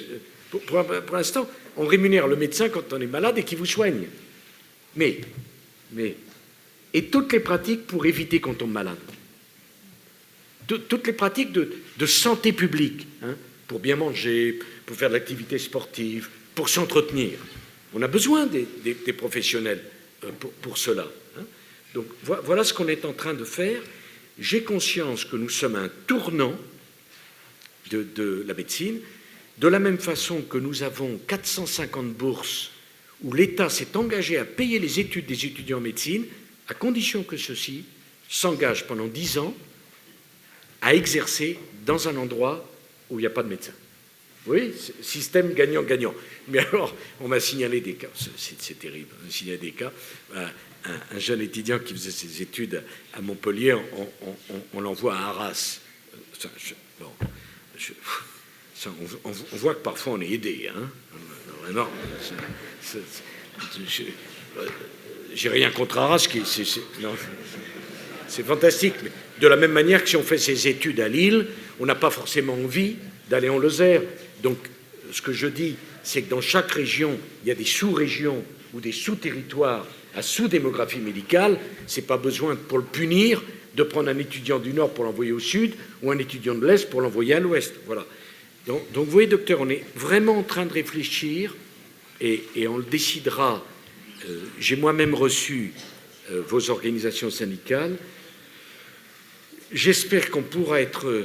pour l'instant, on rémunère le médecin quand on est malade et qu'il vous soigne. Et toutes les pratiques pour éviter qu'on tombe malade. Toutes les pratiques de santé publique, hein, pour bien manger, pour faire de l'activité sportive, pour s'entretenir. On a besoin des professionnels pour cela. Hein. Donc voilà ce qu'on est en train de faire. J'ai conscience que nous sommes à un tournant de la médecine, de la même façon que nous avons 450 bourses où l'État s'est engagé à payer les études des étudiants en médecine, à condition que ceux-ci s'engagent pendant 10 ans à exercer dans un endroit où il n'y a pas de médecin. Oui, système gagnant-gagnant. Mais alors, on m'a signalé des cas, c'est terrible, on m'a signalé des cas, un jeune étudiant qui faisait ses études à Montpellier, on l'envoie à Arras. On voit que parfois on est aidé, hein. Vraiment. J'ai rien contre Arras, c'est fantastique. Mais de la même manière que si on fait ses études à Lille, on n'a pas forcément envie d'aller en Lozère. Donc, ce que je dis, c'est que dans chaque région, il y a des sous-régions ou des sous-territoires à sous-démographie médicale. C'est pas besoin, pour le punir, de prendre un étudiant du Nord pour l'envoyer au Sud ou un étudiant de l'Est pour l'envoyer à l'Ouest. Voilà. Donc, vous voyez, docteur, on est vraiment en train de réfléchir et on le décidera. J'ai moi-même reçu vos organisations syndicales. J'espère qu'on pourra être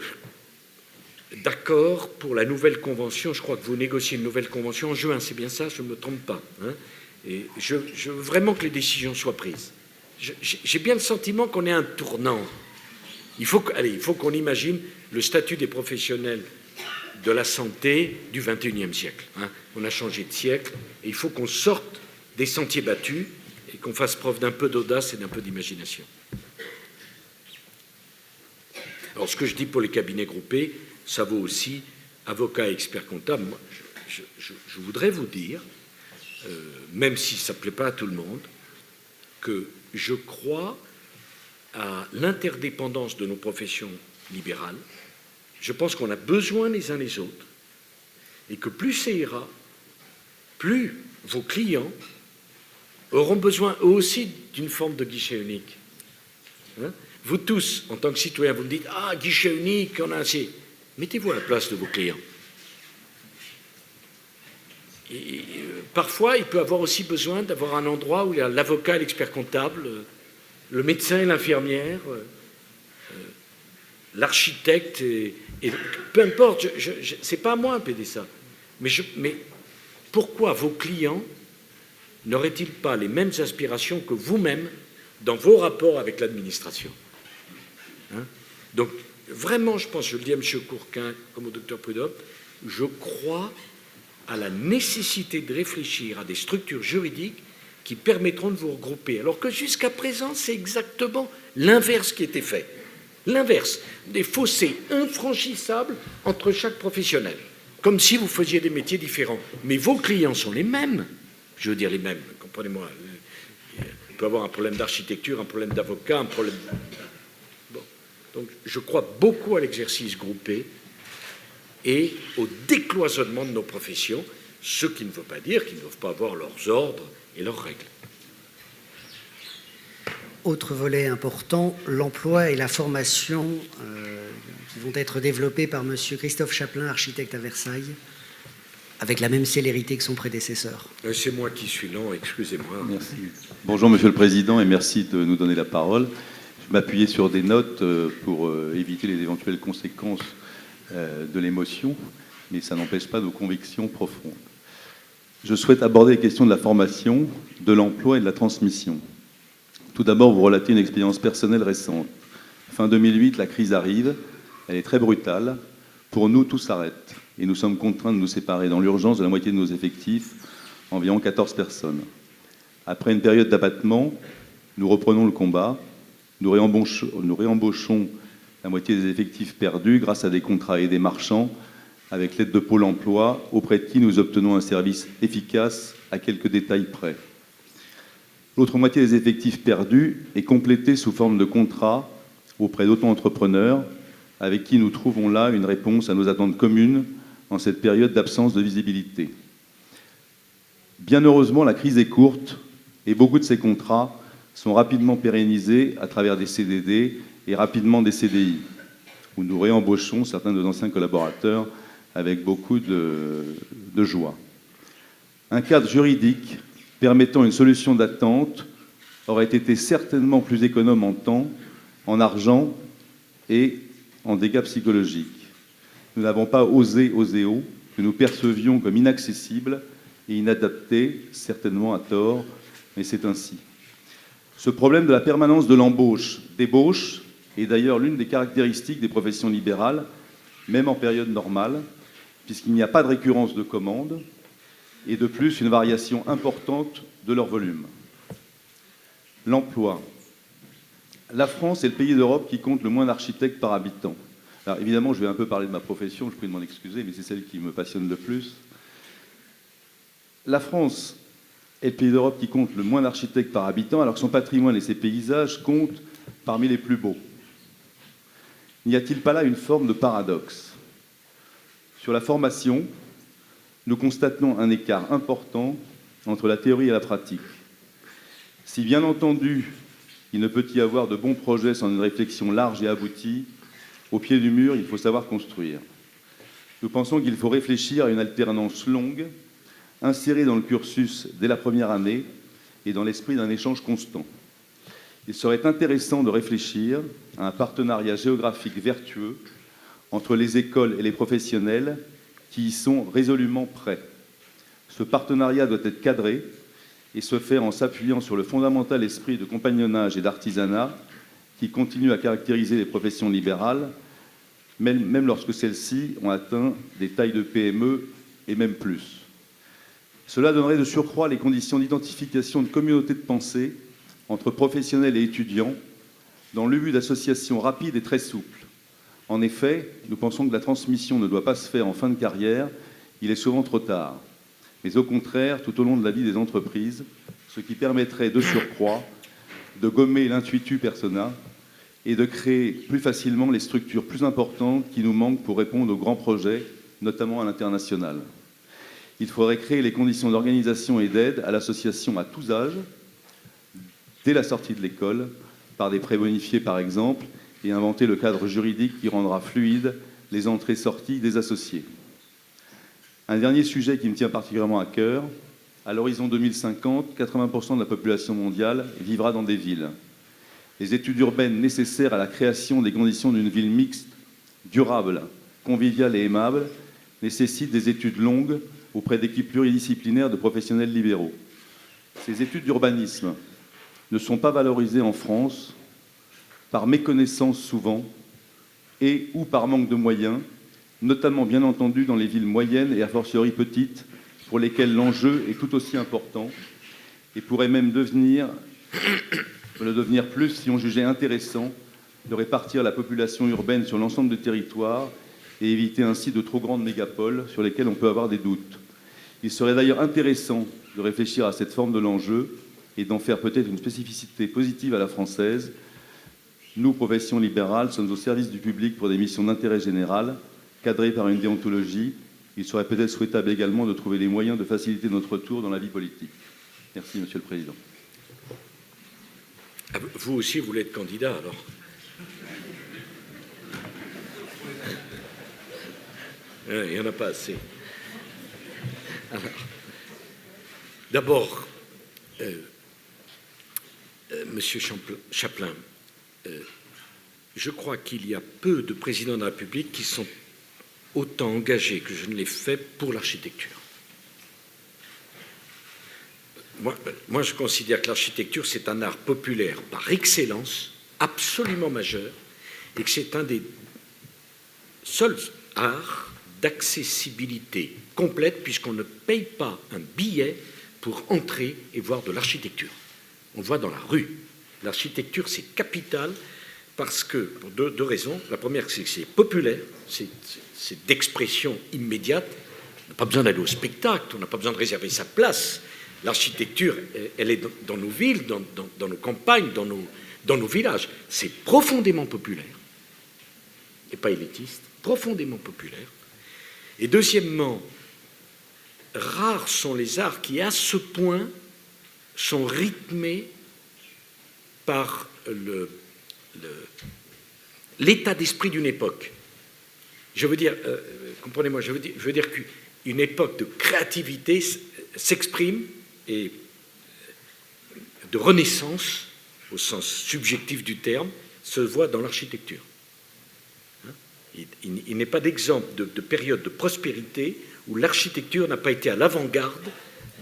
d'accord pour la nouvelle convention. Je crois que vous négociez une nouvelle convention en juin, c'est bien ça, je ne me trompe pas, hein. Et je veux vraiment que les décisions soient prises. J'ai bien le sentiment qu'on est à un tournant. Il faut qu'on imagine le statut des professionnels de la santé du XXIe siècle. Hein. On a changé de siècle et il faut qu'on sorte des sentiers battus et qu'on fasse preuve d'un peu d'audace et d'un peu d'imagination. Alors, ce que je dis pour les cabinets groupés, ça vaut aussi avocats et experts comptables. Moi, je voudrais vous dire, même si ça ne plaît pas à tout le monde, que je crois à l'interdépendance de nos professions libérales. Je pense qu'on a besoin les uns les autres et que plus ça ira, plus vos clients auront besoin eux aussi d'une forme de guichet unique. Hein? Vous tous, en tant que citoyens, vous me dites « Ah, guichet unique, on a assez ». Mettez-vous à la place de vos clients. Et, parfois, il peut avoir aussi besoin d'avoir un endroit où il y a l'avocat et l'expert comptable, le médecin et l'infirmière, l'architecte et peu importe, c'est pas à moi à péder ça. Mais pourquoi vos clients n'auraient-ils pas les mêmes aspirations que vous-même dans vos rapports avec l'administration, hein? Donc, vraiment, je pense, je le dis à M. Courquin comme au Dr Prudhomme, je crois à la nécessité de réfléchir à des structures juridiques qui permettront de vous regrouper. Alors que jusqu'à présent, c'est exactement l'inverse qui était fait. L'inverse, des fossés infranchissables entre chaque professionnel, comme si vous faisiez des métiers différents. Mais vos clients sont les mêmes, je veux dire les mêmes, comprenez-moi. Il peut y avoir un problème d'architecture, un problème d'avocat, un problème... Bon. Donc je crois beaucoup à l'exercice groupé et au décloisonnement de nos professions, ce qui ne veut pas dire qu'ils ne doivent pas avoir leurs ordres et leurs règles. Autre volet important, l'emploi et la formation qui vont être développés par M. Christophe Chaplin, architecte à Versailles, avec la même célérité que son prédécesseur. C'est moi qui suis lent, excusez-moi. Merci. Bonjour Monsieur le Président et merci de nous donner la parole. Je m'appuyais sur des notes pour éviter les éventuelles conséquences de l'émotion, mais ça n'empêche pas nos convictions profondes. Je souhaite aborder les questions de la formation, de l'emploi et de la transmission. Tout d'abord, vous relatez une expérience personnelle récente. Fin 2008, la crise arrive, elle est très brutale. Pour nous, tout s'arrête et nous sommes contraints de nous séparer dans l'urgence de la moitié de nos effectifs, environ 14 personnes. Après une période d'abattement, nous reprenons le combat, nous réembauchons la moitié des effectifs perdus grâce à des contrats aidés marchands avec l'aide de Pôle emploi, auprès de qui nous obtenons un service efficace à quelques détails près. L'autre moitié des effectifs perdus est complétée sous forme de contrat auprès d'auto-entrepreneurs avec qui nous trouvons là une réponse à nos attentes communes en cette période d'absence de visibilité. Bien heureusement, la crise est courte et beaucoup de ces contrats sont rapidement pérennisés à travers des CDD et rapidement des CDI, où nous réembauchons certains de nos anciens collaborateurs avec beaucoup de joie. Un cadre juridique permettant une solution d'attente aurait été certainement plus économe en temps, en argent et en dégâts psychologiques. Nous n'avons pas osé haut, que nous percevions comme inaccessibles et inadaptés, certainement à tort, mais c'est ainsi. Ce problème de la permanence de l'embauche, débauche, est d'ailleurs l'une des caractéristiques des professions libérales, même en période normale, puisqu'il n'y a pas de récurrence de commandes et de plus une variation importante de leur volume. L'emploi. La France est le pays d'Europe qui compte le moins d'architectes par habitant. Alors évidemment, je vais un peu parler de ma profession, je prie de m'en excuser, mais c'est celle qui me passionne le plus. La France est le pays d'Europe qui compte le moins d'architectes par habitant, alors que son patrimoine et ses paysages comptent parmi les plus beaux. N'y a-t-il pas là une forme de paradoxe? Sur la formation, nous constatons un écart important entre la théorie et la pratique. Si bien entendu, il ne peut y avoir de bons projets sans une réflexion large et aboutie, au pied du mur, il faut savoir construire. Nous pensons qu'il faut réfléchir à une alternance longue, insérée dans le cursus dès la première année et dans l'esprit d'un échange constant. Il serait intéressant de réfléchir à un partenariat géographique vertueux entre les écoles et les professionnels qui y sont résolument prêts. Ce partenariat doit être cadré et se faire en s'appuyant sur le fondamental esprit de compagnonnage et d'artisanat qui continue à caractériser les professions libérales, même lorsque celles-ci ont atteint des tailles de PME et même plus. Cela donnerait de surcroît les conditions d'identification de communautés de pensée entre professionnels et étudiants dans le but d'associations rapides et très souples. En effet, nous pensons que la transmission ne doit pas se faire en fin de carrière, il est souvent trop tard, mais au contraire tout au long de la vie des entreprises, ce qui permettrait de surcroît de gommer l'intuitu persona et de créer plus facilement les structures plus importantes qui nous manquent pour répondre aux grands projets, notamment à l'international. Il faudrait créer les conditions d'organisation et d'aide à l'association à tous âges, dès la sortie de l'école, par des prêts bonifiés par exemple, et inventer le cadre juridique qui rendra fluide les entrées-sorties des associés. Un dernier sujet qui me tient particulièrement à cœur, à l'horizon 2050, 80% de la population mondiale vivra dans des villes. Les études urbaines nécessaires à la création des conditions d'une ville mixte, durable, conviviale et aimable nécessitent des études longues auprès d'équipes pluridisciplinaires de professionnels libéraux. Ces études d'urbanisme ne sont pas valorisées en France par méconnaissance souvent et ou par manque de moyens, notamment bien entendu dans les villes moyennes et a fortiori petites, pour lesquelles l'enjeu est tout aussi important et pourrait même le devenir plus si on jugeait intéressant de répartir la population urbaine sur l'ensemble du territoire et éviter ainsi de trop grandes mégapoles sur lesquelles on peut avoir des doutes. Il serait d'ailleurs intéressant de réfléchir à cette forme de l'enjeu et d'en faire peut-être une spécificité positive à la française. Nous, professions libérales, sommes au service du public pour des missions d'intérêt général, cadrées par une déontologie. Il serait peut-être souhaitable également de trouver les moyens de faciliter notre retour dans la vie politique. Merci, Monsieur le Président. Ah, vous aussi, vous voulez être candidat, alors? Il n'y en a pas assez. Alors, d'abord, Monsieur Chaplin, je crois qu'il y a peu de présidents de la République qui sont autant engagés que je ne l'ai fait pour l'architecture. Moi, je considère que l'architecture, c'est un art populaire par excellence, absolument majeur, et que c'est un des seuls arts d'accessibilité complète, puisqu'on ne paye pas un billet pour entrer et voir de l'architecture. On le voit dans la rue. L'architecture, c'est capital, parce que, pour deux raisons. La première, c'est que c'est populaire, c'est d'expression immédiate. On n'a pas besoin d'aller au spectacle, on n'a pas besoin de réserver sa place. L'architecture, elle est dans nos villes, dans nos campagnes, dans nos villages. C'est profondément populaire, et pas élitiste, profondément populaire. Et deuxièmement, rares sont les arts qui, à ce point, sont rythmés par l'état d'esprit d'une époque. Je veux dire, comprenez-moi, je veux dire qu'une époque de créativité s'exprime et de renaissance, au sens subjectif du terme, se voit dans l'architecture. Il n'est pas d'exemple de période de prospérité où l'architecture n'a pas été à l'avant-garde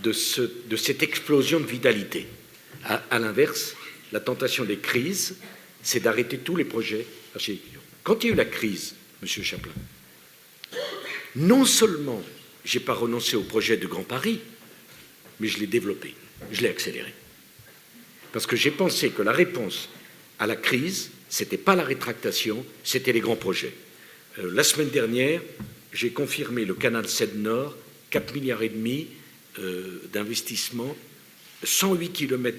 de cette explosion de vitalité. À l'inverse, la tentation des crises, c'est d'arrêter tous les projets d'architecture. Quand il y a eu la crise, M. Chaplin, non seulement je n'ai pas renoncé au projet de Grand Paris, mais je l'ai développé, je l'ai accéléré. Parce que j'ai pensé que la réponse à la crise, ce n'était pas la rétractation, c'était les grands projets. La semaine dernière, j'ai confirmé le canal Seine-Nord, 4,5 milliards d'investissement, 108 km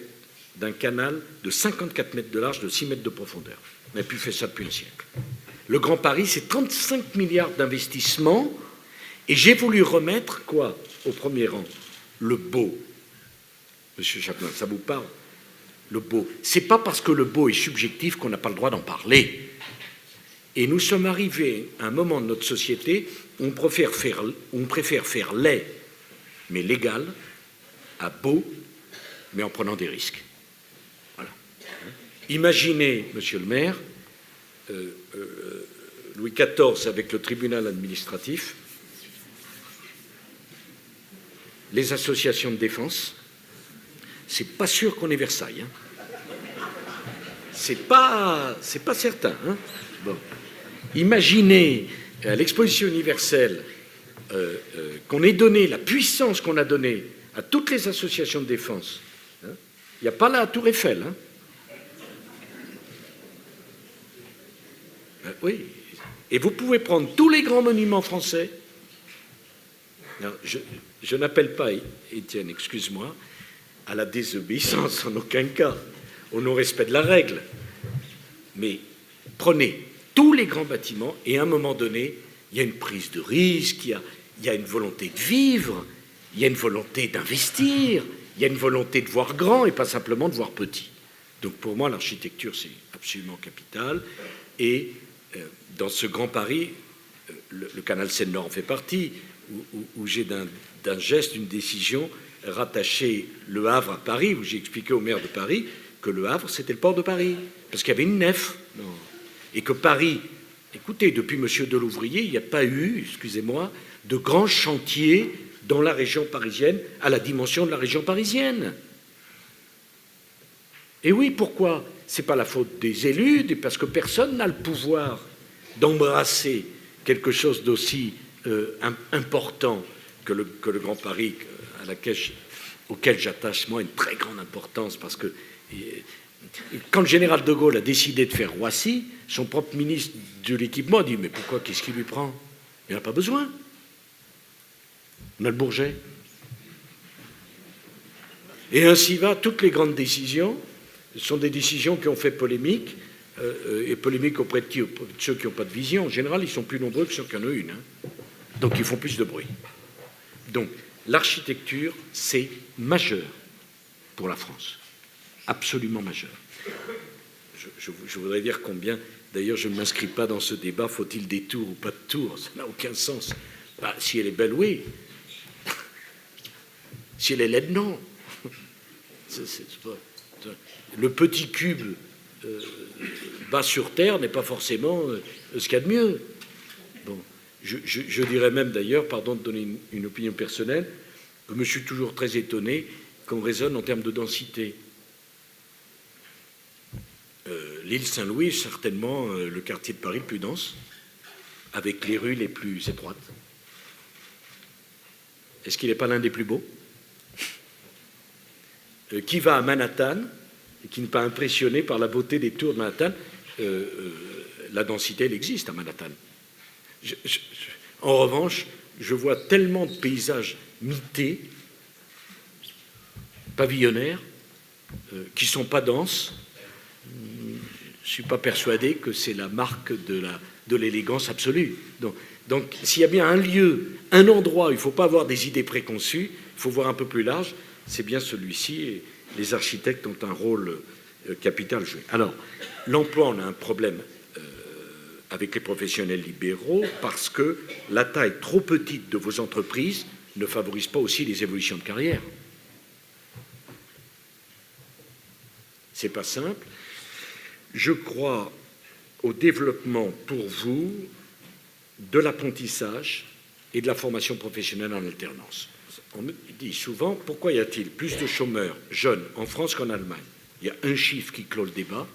d'un canal de 54 mètres de large, de 6 mètres de profondeur. On n'a plus fait ça depuis un siècle. Le Grand Paris, c'est 35 milliards d'investissements, et j'ai voulu remettre, quoi, au premier rang? Le beau. Monsieur Chaplin, ça vous parle? Le beau. C'est pas parce que le beau est subjectif qu'on n'a pas le droit d'en parler. Et nous sommes arrivés à un moment de notre société où on préfère faire laid, mais légal, à beau, mais en prenant des risques. Voilà. Imaginez, monsieur le maire, Louis XIV avec le tribunal administratif, les associations de défense, c'est pas sûr qu'on ait Versailles. Hein. C'est pas certain. Hein. Bon. Imaginez à l'exposition universelle qu'on ait donné la puissance qu'on a donnée à toutes les associations de défense. Hein. Il n'y a pas la Tour Eiffel. Hein. Oui. Et vous pouvez prendre tous les grands monuments français. Non, je n'appelle pas, Étienne, excuse-moi, à la désobéissance en aucun cas, au non-respect de la règle. Mais prenez tous les grands bâtiments et à un moment donné, il y a une prise de risque, il y a une volonté de vivre, il y a une volonté d'investir, il y a une volonté de voir grand et pas simplement de voir petit. Donc pour moi, l'architecture, c'est absolument capital. Et dans ce Grand Paris, le canal Seine-Nord en fait partie, où j'ai d'un geste, d'une décision, rattaché Le Havre à Paris, où j'ai expliqué au maire de Paris que Le Havre, c'était le port de Paris, parce qu'il y avait une nef. Non. Et que Paris, écoutez, depuis M. Delouvrier, il n'y a pas eu, excusez-moi, de grands chantiers dans la région parisienne à la dimension de la région parisienne. Et oui, pourquoi? Ce n'est pas la faute des élus, parce que personne n'a le pouvoir d'embrasser quelque chose d'aussi important que le Grand Paris, auquel j'attache, moi, une très grande importance, parce que quand le général de Gaulle a décidé de faire Roissy, son propre ministre de l'équipement a dit « Mais pourquoi? Qu'est-ce qu'il lui prend? Il n'a pas besoin. On a le Bourget. » Et ainsi va, toutes les grandes décisions sont des décisions qui ont fait polémique, et polémique auprès de qui? Auprès de ceux qui n'ont pas de vision. En général, ils sont plus nombreux que ceux qui en ont une. Hein. Donc, ils font plus de bruit. Donc, l'architecture, c'est majeur pour la France. Absolument majeur. Je voudrais dire combien, d'ailleurs, je ne m'inscris pas dans ce débat, faut-il des tours ou pas de tours? Ça n'a aucun sens. Bah, si elle est belle, oui. Si elle est laide, non. Le petit cube bas sur terre n'est pas forcément ce qu'il y a de mieux. Bon. Je dirais même d'ailleurs, pardon de donner une opinion personnelle, que je suis toujours très étonné qu'on raisonne en termes de densité. L'île Saint-Louis est certainement le quartier de Paris le plus dense, avec les rues les plus étroites. Est-ce qu'il n'est pas l'un des plus beaux? Qui va à Manhattan et qui n'est pas impressionné par la beauté des tours de Manhattan? La densité, elle existe à Manhattan. En revanche, je vois tellement de paysages mités, pavillonnaires, qui ne sont pas denses. Je ne suis pas persuadé que c'est la marque de l'élégance absolue. Donc, s'il y a bien un lieu, un endroit où il ne faut pas avoir des idées préconçues, il faut voir un peu plus large, c'est bien celui-ci, et les architectes ont un rôle capital à jouer. Alors, l'emploi, on a un problème avec les professionnels libéraux parce que la taille trop petite de vos entreprises ne favorise pas aussi les évolutions de carrière. c'est pas simple. Je crois au développement pour vous de l'apprentissage et de la formation professionnelle en alternance. On me dit souvent, pourquoi y a-t-il plus de chômeurs jeunes en France qu'en Allemagne? Il y a un chiffre qui clôt le débat.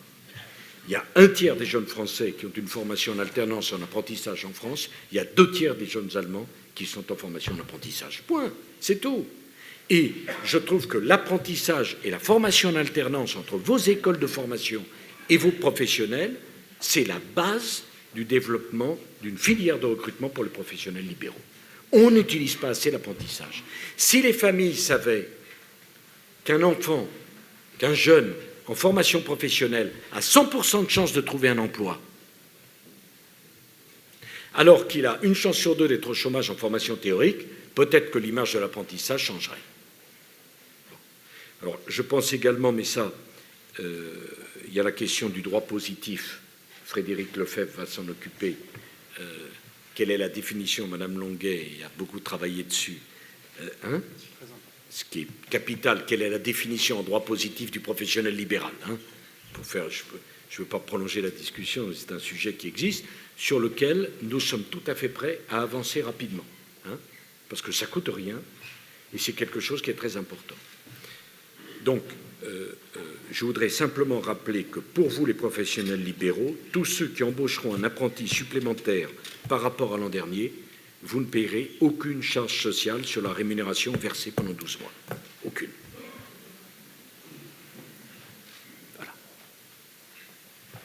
Il y a un tiers des jeunes Français qui ont une formation en alternance et en apprentissage en France. Il y a 2 tiers des jeunes Allemands qui sont en formation en apprentissage. Point. C'est tout. Et je trouve que l'apprentissage et la formation en alternance entre vos écoles de formation et vos professionnels, c'est la base du développement d'une filière de recrutement pour les professionnels libéraux. On n'utilise pas assez l'apprentissage. Si les familles savaient qu'un enfant, qu'un jeune en formation professionnelle a 100% de chance de trouver un emploi, alors qu'il a une chance sur 2 d'être au chômage en formation théorique, peut-être que l'image de l'apprentissage changerait. Alors, je pense également, mais ça, il y a la question du droit positif. Frédéric Lefebvre va s'en occuper. Quelle est la définition? Madame Longuet a beaucoup travaillé dessus. Ce qui est capital, quelle est la définition en droit positif du professionnel libéral, Pour faire, je ne veux pas prolonger la discussion, c'est un sujet qui existe, sur lequel nous sommes tout à fait prêts à avancer rapidement, parce que ça ne coûte rien, et c'est quelque chose qui est très important. Donc, je voudrais simplement rappeler que pour vous, les professionnels libéraux, tous ceux qui embaucheront un apprenti supplémentaire par rapport à l'an dernier, vous ne payerez aucune charge sociale sur la rémunération versée pendant 12 mois. Aucune. Voilà.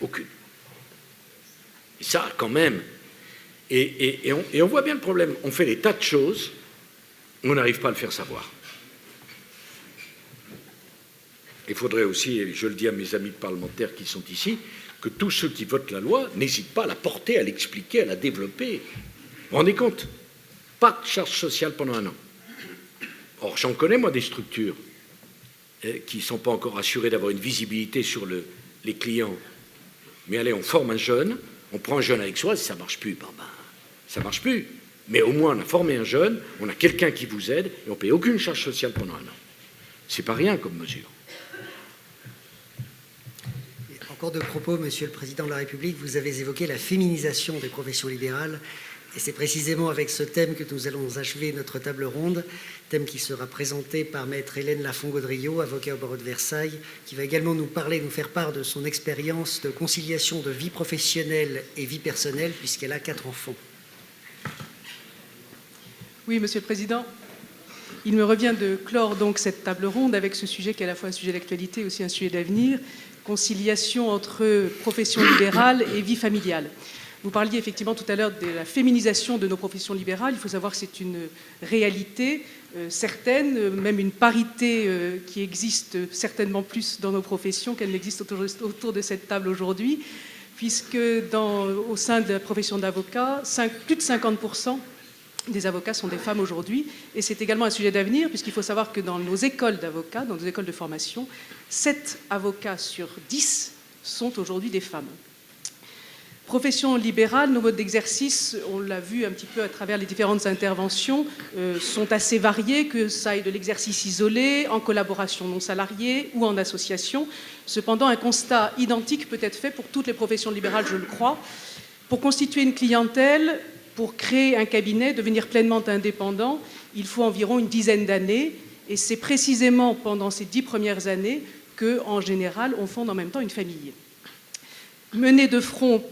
Aucune. Et ça, quand même. Et on voit bien le problème. On fait des tas de choses, on n'arrive pas à le faire savoir. Il faudrait aussi, et je le dis à mes amis parlementaires qui sont ici, que tous ceux qui votent la loi n'hésitent pas à la porter, à l'expliquer, à la développer. Vous vous rendez compte? Pas de charge sociale pendant 1 an. Or, j'en connais, moi, des structures qui ne sont pas encore assurées d'avoir une visibilité sur les clients. Mais allez, on forme un jeune, on prend un jeune avec soi, si ça ne marche plus, ça ne marche plus. Mais au moins, on a formé un jeune, on a quelqu'un qui vous aide, et on ne paye aucune charge sociale pendant 1 an. C'est pas rien comme mesure. Encore de propos, Monsieur le Président de la République, vous avez évoqué la féminisation des professions libérales, et c'est précisément avec ce thème que nous allons achever notre table ronde, thème qui sera présenté par Maître Hélène Lafont-Gaudriot, avocat au barreau de Versailles, qui va également nous faire part de son expérience de conciliation de vie professionnelle et vie personnelle, puisqu'elle a 4 enfants. Oui, Monsieur le Président. Il me revient de clore donc cette table ronde avec ce sujet qui est à la fois un sujet d'actualité et aussi un sujet d'avenir, conciliation entre profession libérale et vie familiale. Vous parliez effectivement tout à l'heure de la féminisation de nos professions libérales. Il faut savoir que c'est une réalité certaine, même une parité qui existe certainement plus dans nos professions qu'elle n'existe autour de cette table aujourd'hui, puisque au sein de la profession d'avocat, plus de 50% des avocats sont des femmes aujourd'hui. Et c'est également un sujet d'avenir, puisqu'il faut savoir que dans nos écoles d'avocats, dans nos écoles de formation, 7 avocats sur 10 sont aujourd'hui des femmes. Profession libérale, nos modes d'exercice, on l'a vu un petit peu à travers les différentes interventions, sont assez variés, que ça aille de l'exercice isolé, en collaboration non salariée ou en association. Cependant, un constat identique peut être fait pour toutes les professions libérales, je le crois. Pour constituer une clientèle, pour créer un cabinet, devenir pleinement indépendant, il faut environ une dizaine d'années. Et c'est précisément pendant ces 10 premières années qu'en général, on fonde en même temps une famille. Mener de front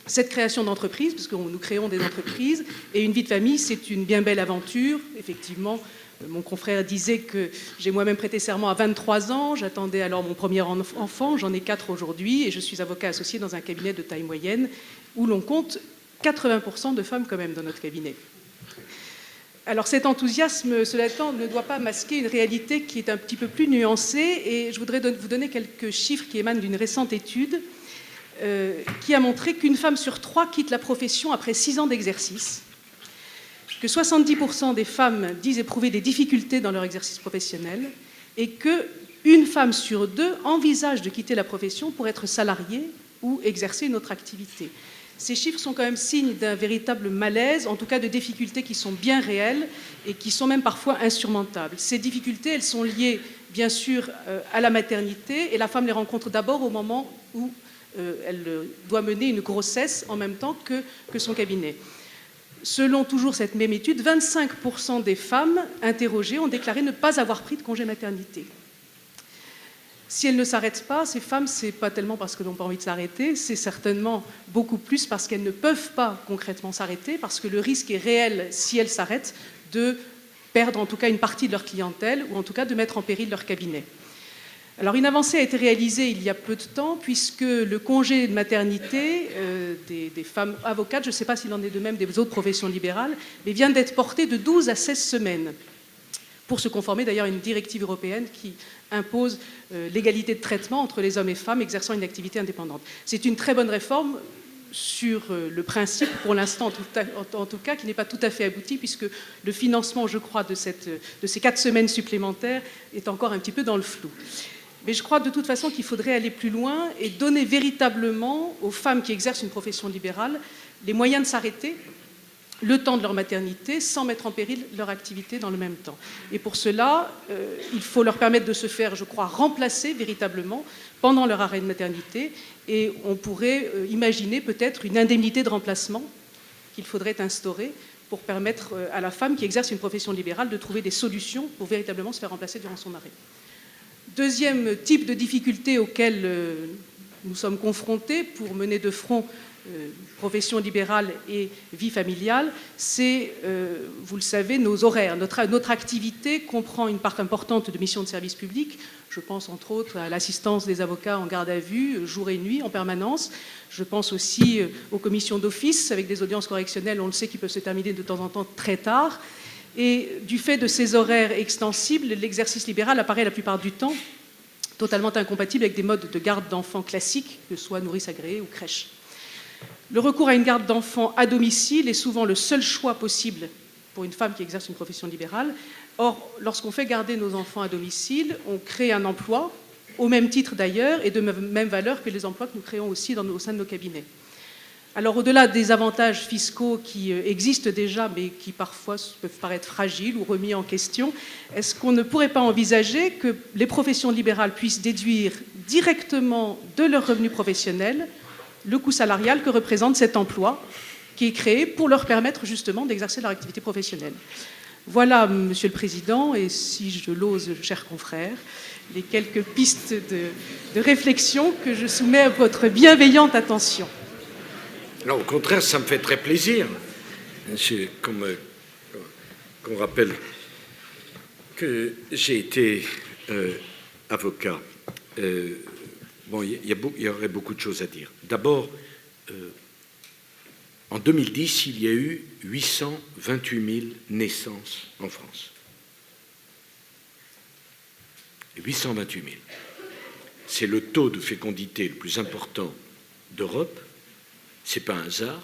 cette création d'entreprise, parce que nous créons des entreprises, et une vie de famille, c'est une bien belle aventure. Effectivement, mon confrère disait que j'ai moi-même prêté serment à 23 ans, j'attendais alors mon premier enfant, j'en ai 4 aujourd'hui, et je suis avocat associé dans un cabinet de taille moyenne, où l'on compte 80% de femmes quand même dans notre cabinet. Alors cet enthousiasme, cela étant, ne doit pas masquer une réalité qui est un petit peu plus nuancée, et je voudrais vous donner quelques chiffres qui émanent d'une récente étude qui a montré qu'une femme sur 3 quitte la profession après 6 ans d'exercice, que 70% des femmes disent éprouver des difficultés dans leur exercice professionnel, et qu'une femme sur 2 envisage de quitter la profession pour être salariée ou exercer une autre activité. Ces chiffres sont quand même signes d'un véritable malaise, en tout cas de difficultés qui sont bien réelles et qui sont même parfois insurmontables. Ces difficultés, elles sont liées bien sûr, à la maternité, et la femme les rencontre d'abord au moment où elle doit mener une grossesse en même temps que son cabinet. Selon toujours cette même étude, 25% des femmes interrogées ont déclaré ne pas avoir pris de congé maternité. Si elles ne s'arrêtent pas, ces femmes, ce n'est pas tellement parce qu'elles n'ont pas envie de s'arrêter, c'est certainement beaucoup plus parce qu'elles ne peuvent pas concrètement s'arrêter, parce que le risque est réel, si elles s'arrêtent, de perdre en tout cas une partie de leur clientèle, ou en tout cas de mettre en péril leur cabinet. Alors une avancée a été réalisée il y a peu de temps, puisque le congé de maternité des femmes avocates, je ne sais pas s'il en est de même des autres professions libérales, mais vient d'être porté de 12 à 16 semaines, pour se conformer d'ailleurs à une directive européenne qui impose l'égalité de traitement entre les hommes et femmes exerçant une activité indépendante. C'est une très bonne réforme sur le principe, pour l'instant en tout cas, qui n'est pas tout à fait abouti, puisque le financement, je crois, de ces 4 semaines supplémentaires est encore un petit peu dans le flou. Mais je crois de toute façon qu'il faudrait aller plus loin et donner véritablement aux femmes qui exercent une profession libérale les moyens de s'arrêter le temps de leur maternité sans mettre en péril leur activité dans le même temps. Et pour cela, il faut leur permettre de se faire, je crois, remplacer véritablement pendant leur arrêt de maternité, et on pourrait imaginer peut-être une indemnité de remplacement qu'il faudrait instaurer pour permettre à la femme qui exerce une profession libérale de trouver des solutions pour véritablement se faire remplacer durant son arrêt. Deuxième type de difficulté auquel nous sommes confrontés pour mener de front profession libérale et vie familiale, c'est, vous le savez, nos horaires. Notre activité comprend une part importante de missions de service public. Je pense entre autres à l'assistance des avocats en garde à vue, jour et nuit, en permanence. Je pense aussi aux commissions d'office avec des audiences correctionnelles, on le sait, qui peuvent se terminer de temps en temps très tard. Et du fait de ces horaires extensibles, l'exercice libéral apparaît la plupart du temps totalement incompatible avec des modes de garde d'enfants classiques, que ce soit nourrice agréée ou crèche. Le recours à une garde d'enfants à domicile est souvent le seul choix possible pour une femme qui exerce une profession libérale. Or, lorsqu'on fait garder nos enfants à domicile, on crée un emploi, au même titre d'ailleurs, et de même valeur que les emplois que nous créons aussi au sein de nos cabinets. Alors, au-delà des avantages fiscaux qui existent déjà, mais qui parfois peuvent paraître fragiles ou remis en question, est-ce qu'on ne pourrait pas envisager que les professions libérales puissent déduire directement de leurs revenus professionnels le coût salarial que représente cet emploi qui est créé pour leur permettre justement d'exercer leur activité professionnelle? Voilà, Monsieur le Président, et si je l'ose, chers confrères, les quelques pistes de réflexion que je soumets à votre bienveillante attention. Non, au contraire, ça me fait très plaisir qu'on rappelle que j'ai été avocat. Bon, il y aurait beaucoup de choses à dire. D'abord, en 2010, il y a eu 828 000 naissances en France. 828 000. C'est le taux de fécondité le plus important d'Europe. Ce n'est pas un hasard.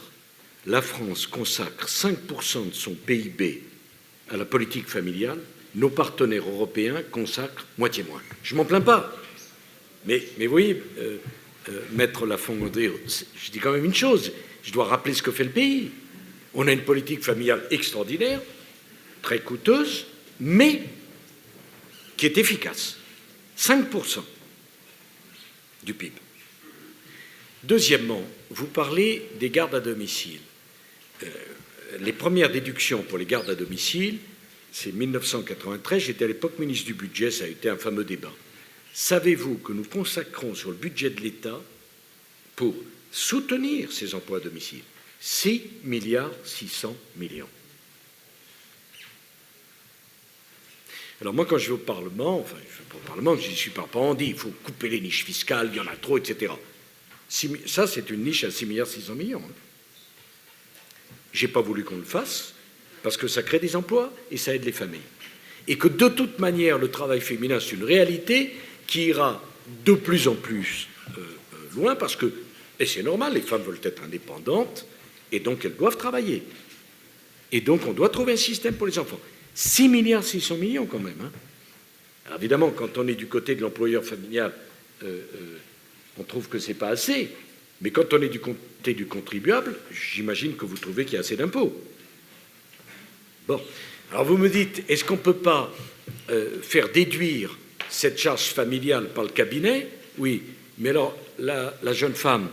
La France consacre 5% de son PIB à la politique familiale. Nos partenaires européens consacrent moitié moins. Je ne m'en plains pas. Mais vous voyez, Maître Lafond-André, je dis quand même une chose. Je dois rappeler ce que fait le pays. On a une politique familiale extraordinaire, très coûteuse, mais qui est efficace. 5% du PIB. Deuxièmement, vous parlez des gardes à domicile. Les premières déductions pour les gardes à domicile, c'est 1993, j'étais à l'époque ministre du Budget, ça a été un fameux débat. Savez-vous que nous consacrons sur le budget de l'État, pour soutenir ces emplois à domicile, 6,6 milliards. Alors moi, quand je vais au Parlement, enfin, je vais pas au Parlement, je n'y suis pas, on dit il faut couper les niches fiscales, il y en a trop, etc. Ça, c'est une niche à 6,6 milliards. Je n'ai pas voulu qu'on le fasse, parce que ça crée des emplois et ça aide les familles. Et que de toute manière, le travail féminin, c'est une réalité qui ira de plus en plus loin, parce que, et c'est normal, les femmes veulent être indépendantes, et donc elles doivent travailler. Et donc on doit trouver un système pour les enfants. 6,6 milliards quand même. Hein. Alors évidemment, quand on est du côté de l'employeur familial, on trouve que ce n'est pas assez. Mais quand on est du côté du contribuable, j'imagine que vous trouvez qu'il y a assez d'impôts. Bon, alors vous me dites, est-ce qu'on ne peut pas faire déduire cette charge familiale par le cabinet, oui. Mais alors, la jeune femme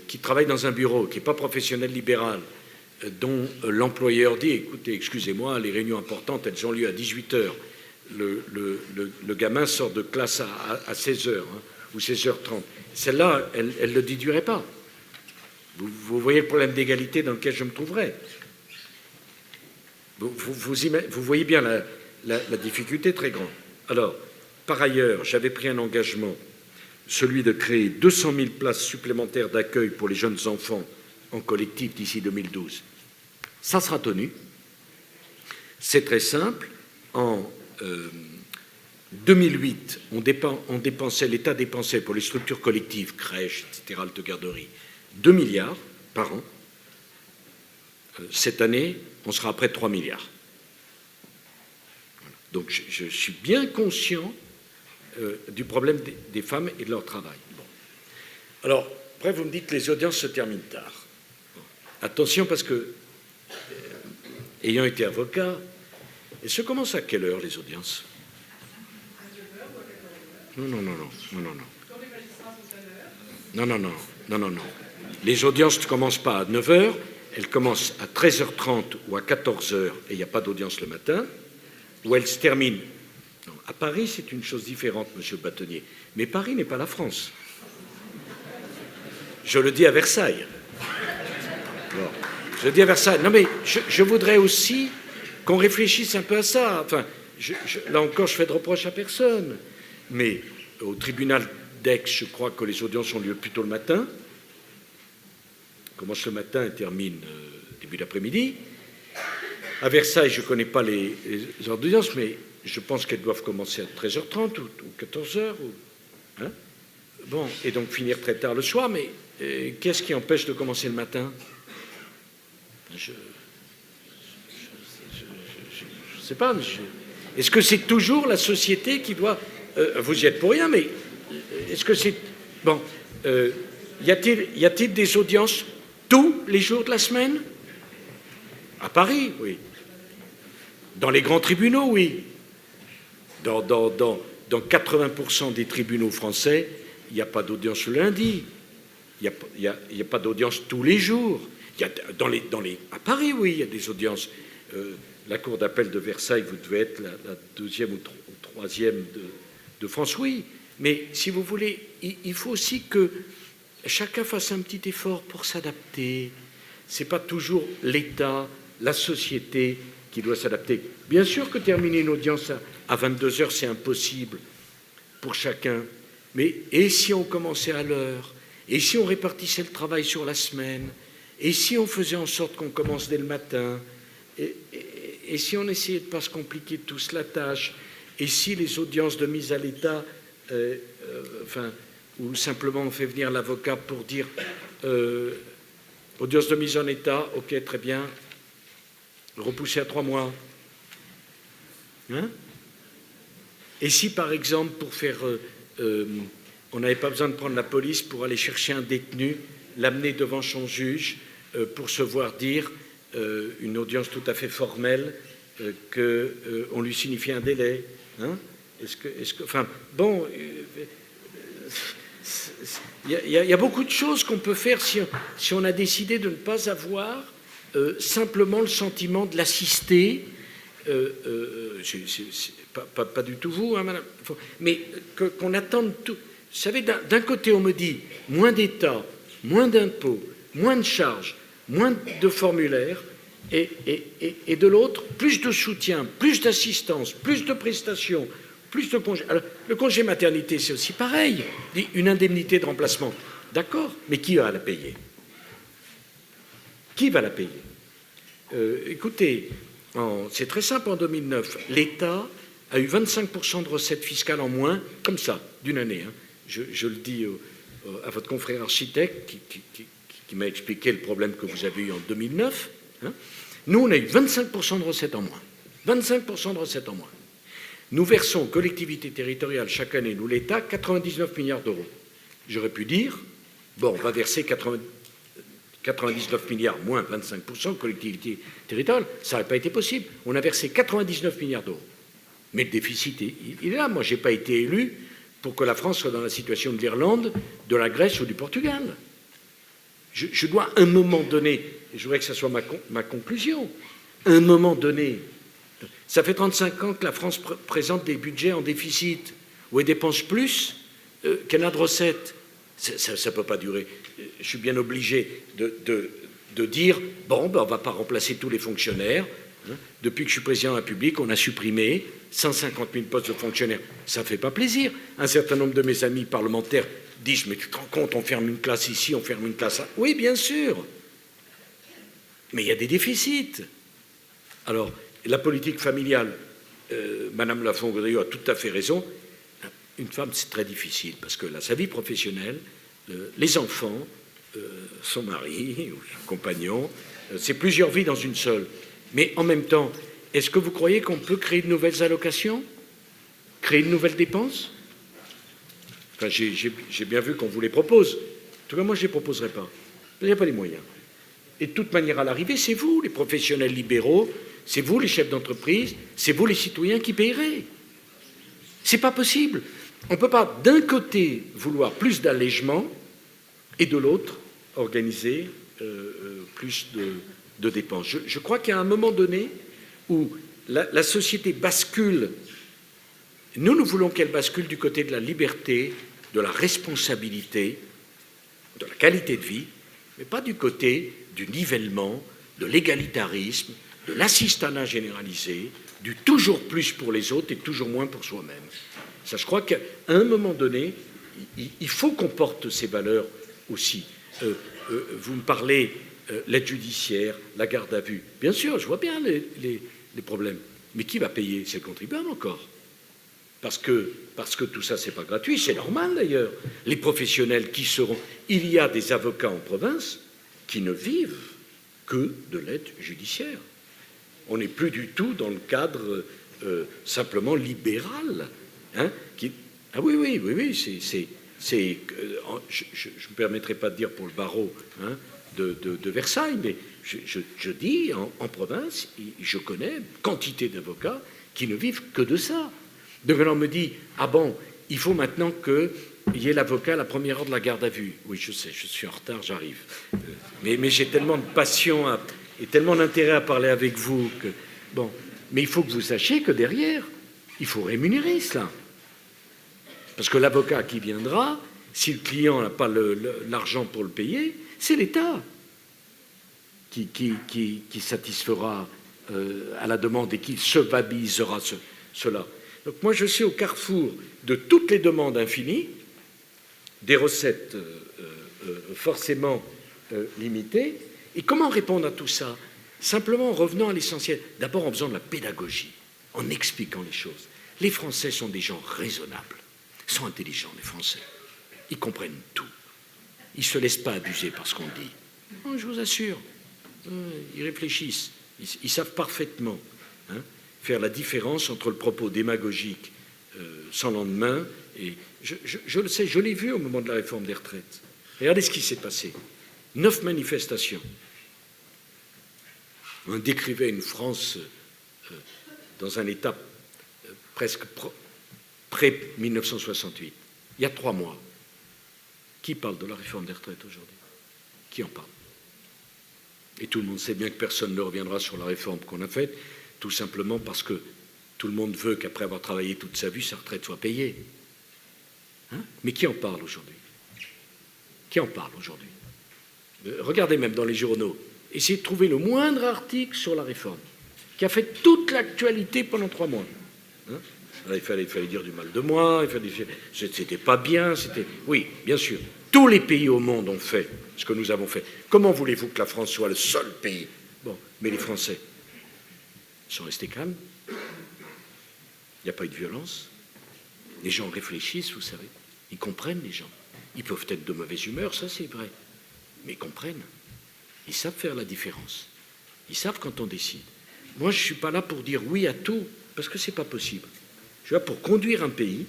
qui travaille dans un bureau, qui n'est pas professionnelle libérale, dont l'employeur dit, écoutez, excusez-moi, les réunions importantes, elles ont lieu à 18h. Le gamin sort de classe à 16h ou 16h30. Celle-là, elle ne le déduirait pas. Vous voyez le problème d'égalité dans lequel je me trouverais. Vous voyez bien la difficulté très grande. Alors, par ailleurs, j'avais pris un engagement, celui de créer 200 000 places supplémentaires d'accueil pour les jeunes enfants en collectif d'ici 2012. Ça sera tenu. C'est très simple. En 2008, l'État dépensait pour les structures collectives, crèches, etc., halte garderie, 2 milliards par an. Cette année, on sera à près de 3 milliards. Donc je suis bien conscient du problème des femmes et de leur travail. Bon. Alors, après, vous me dites que les audiences se terminent tard. Bon. Attention, parce que, ayant été avocat, et se commence à quelle heure les audiences? Non. Les audiences ne commencent pas à 9h, elles commencent à 13h30 ou à 14h, et il n'y a pas d'audience le matin, ou elles se terminent. Non, à Paris, c'est une chose différente, monsieur le bâtonnier. Mais Paris n'est pas la France. Je le dis à Versailles. Bon, je le dis à Versailles. Non, mais je voudrais aussi qu'on réfléchisse un peu à ça. Enfin, là encore, je fais de reproches à personne. Mais au tribunal d'Aix, je crois que les audiences ont lieu plutôt le matin. Commence le matin et termine début d'après-midi. À Versailles, je ne connais pas les heures d'audience, mais je pense qu'elles doivent commencer à 13h30 ou 14h. Hein, bon, et donc finir très tard le soir. Mais qu'est-ce qui empêche de commencer le matin? Je ne sais pas. Est-ce que c'est toujours la société qui doit... vous y êtes pour rien, mais est-ce que c'est... Bon, y a-t-il des audiences tous les jours de la semaine? À Paris, oui. Dans les grands tribunaux, oui. Dans 80% des tribunaux français, il n'y a pas d'audience le lundi. Il n'y a pas d'audience tous les jours. À Paris, oui, il y a des audiences. La cour d'appel de Versailles, vous devez être la deuxième ou troisième de France, oui. Mais si vous voulez, il faut aussi que chacun fasse un petit effort pour s'adapter. Ce n'est pas toujours l'État, la société qui doit s'adapter. Bien sûr que terminer une audience à 22h, c'est impossible pour chacun. Mais et si on commençait à l'heure? Et si on répartissait le travail sur la semaine? Et si on faisait en sorte qu'on commence dès le matin? Et si on essayait de ne pas se compliquer tous la tâche? Et si les audiences de mise à l'état, ou simplement on fait venir l'avocat pour dire audience de mise en état, ok, très bien, repousser à 3 mois. Hein? Et si, par exemple, pour faire... on n'avait pas besoin de prendre la police pour aller chercher un détenu, l'amener devant son juge pour se voir dire, une audience tout à fait formelle, qu'on lui signifie un délai. Hein? Enfin, bon... Il y a beaucoup de choses qu'on peut faire si on a décidé de ne pas avoir simplement le sentiment de l'assister. Pas du tout vous, hein, madame, mais qu'on attende tout. Vous savez, d'un côté, on me dit moins d'État, moins d'impôts, moins de charges, moins de formulaires, et de l'autre, plus de soutien, plus d'assistance, plus de prestations, plus de congés. Alors, le congé maternité, c'est aussi pareil. Une indemnité de remplacement. D'accord, mais qui va la payer? Qui va la payer? Écoutez, c'est très simple, en 2009, l'État a eu 25% de recettes fiscales en moins, comme ça, d'une année. Hein. Je le dis à votre confrère architecte qui m'a expliqué le problème que vous avez eu en 2009. Hein. Nous, on a eu 25% de recettes en moins. 25% de recettes en moins. Nous versons aux collectivités territoriales chaque année, nous l'État, 99 milliards d'euros. J'aurais pu dire, bon, on va verser 99 milliards moins 25% aux collectivités territoriales. Ça n'aurait pas été possible. On a versé 99 milliards d'euros. Mais le déficit, il est là. Moi, je n'ai pas été élu pour que la France soit dans la situation de l'Irlande, de la Grèce ou du Portugal. Je dois, à un moment donné, et je voudrais que ça soit ma conclusion, à un moment donné, ça fait 35 ans que la France présente des budgets en déficit, où elle dépense plus qu'elle n'a de recettes. Ça ne peut pas durer. Je suis bien obligé de dire, bon, ben, on ne va pas remplacer tous les fonctionnaires. Depuis que je suis président de la République, on a supprimé 150 000 postes de fonctionnaires. Ça ne fait pas plaisir. Un certain nombre de mes amis parlementaires disent, mais tu te rends compte, on ferme une classe ici, on ferme une classe là. Oui, bien sûr. Mais il y a des déficits. Alors, la politique familiale, Madame Lafont-Gaudriot a tout à fait raison. Une femme, c'est très difficile, parce que là, sa vie professionnelle, les enfants, son mari ou son compagnon, c'est plusieurs vies dans une seule. Mais en même temps, est-ce que vous croyez qu'on peut créer de nouvelles allocations? Créer de nouvelles dépenses? Enfin, j'ai bien vu qu'on vous les propose. En tout cas, moi, je ne les proposerai pas. Il n'y a pas les moyens. Et de toute manière, à l'arrivée, c'est vous, les professionnels libéraux, c'est vous, les chefs d'entreprise, c'est vous, les citoyens, qui payerez. C'est pas possible. On ne peut pas, d'un côté, vouloir plus d'allègement et de l'autre, organiser plus de dépenses. Je crois qu'il y a un moment donné où la société bascule. Nous voulons qu'elle bascule du côté de la liberté, de la responsabilité, de la qualité de vie, mais pas du côté du nivellement, de l'égalitarisme, de l'assistanat généralisé, du toujours plus pour les autres et toujours moins pour soi-même. Ça, je crois qu'à un moment donné, il faut qu'on porte ces valeurs aussi. Vous me parlez l'aide judiciaire, la garde à vue. Bien sûr, je vois bien les problèmes. Mais qui va payer? C'est le contribuable encore. Parce que tout ça, c'est pas gratuit. C'est normal, d'ailleurs. Les professionnels qui seront... Il y a des avocats en province qui ne vivent que de l'aide judiciaire. On n'est plus du tout dans le cadre simplement libéral. Hein, ah oui, je ne me permettrai pas de dire pour le barreau de Versailles, mais je dis en province, je connais quantité d'avocats qui ne vivent que de ça. Donc on me dit, ah bon, il faut maintenant qu'il y ait l'avocat à la première heure de la garde à vue. Oui, je sais, je suis en retard, j'arrive. Mais j'ai tellement de passion et tellement d'intérêt à parler avec vous que... Bon, mais il faut que vous sachiez que derrière, il faut rémunérer cela. Parce que l'avocat qui viendra, si le client n'a pas l'argent pour le payer, c'est l'État qui satisfera à la demande et qui solvabilisera cela. Donc moi, je suis au carrefour de toutes les demandes infinies, des recettes forcément limitées. Et comment répondre à tout ça? Simplement en revenant à l'essentiel. D'abord en faisant de la pédagogie, en expliquant les choses. Les Français sont des gens raisonnables, sont intelligents, les Français. Ils comprennent tout. Ils ne se laissent pas abuser par ce qu'on dit. Non, je vous assure. Ils réfléchissent. Ils savent parfaitement faire la différence entre le propos démagogique sans lendemain. Et je le sais, je l'ai vu au moment de la réforme des retraites. Regardez ce qui s'est passé. 9 manifestations. On décrivait une France dans un état presque pré-1968. Il y a 3 mois. Qui parle de la réforme des retraites aujourd'hui? Qui en parle? Et tout le monde sait bien que personne ne reviendra sur la réforme qu'on a faite, tout simplement parce que tout le monde veut qu'après avoir travaillé toute sa vie, sa retraite soit payée. Mais qui en parle aujourd'hui? Qui en parle aujourd'hui? Regardez même dans les journaux. Essayez de trouver le moindre article sur la réforme, qui a fait toute l'actualité pendant 3 mois. Il fallait dire du mal de moi, c'était pas bien, oui, bien sûr. Tous les pays au monde ont fait ce que nous avons fait. Comment voulez-vous que la France soit le seul pays? Bon, mais les Français sont restés calmes. Il n'y a pas eu de violence. Les gens réfléchissent, vous savez. Ils comprennent, les gens. Ils peuvent être de mauvaise humeur, ça c'est vrai. Mais ils comprennent. Ils savent faire la différence. Ils savent quand on décide. Moi, je ne suis pas là pour dire oui à tout, parce que ce n'est pas possible. Je suis là pour conduire un pays,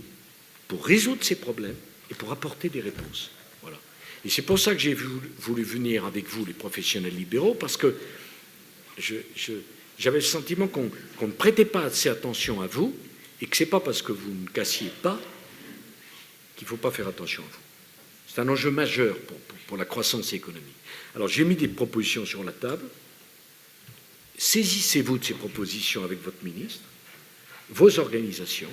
pour résoudre ses problèmes et pour apporter des réponses. Voilà. Et c'est pour ça que j'ai voulu venir avec vous, les professionnels libéraux, parce que j'avais le sentiment qu'on ne prêtait pas assez attention à vous et que ce n'est pas parce que vous ne cassiez pas qu'il ne faut pas faire attention à vous. C'est un enjeu majeur pour la croissance économique. Alors j'ai mis des propositions sur la table. Saisissez-vous de ces propositions avec votre ministre, vos organisations,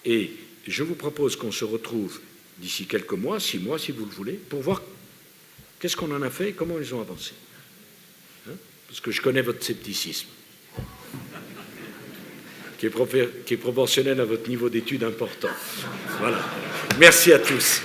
et je vous propose qu'on se retrouve d'ici quelques mois, 6 mois si vous le voulez, pour voir qu'est-ce qu'on en a fait et comment ils ont avancé. Hein? Parce que je connais votre scepticisme, qui est proportionnel à votre niveau d'études important. Voilà. Merci à tous.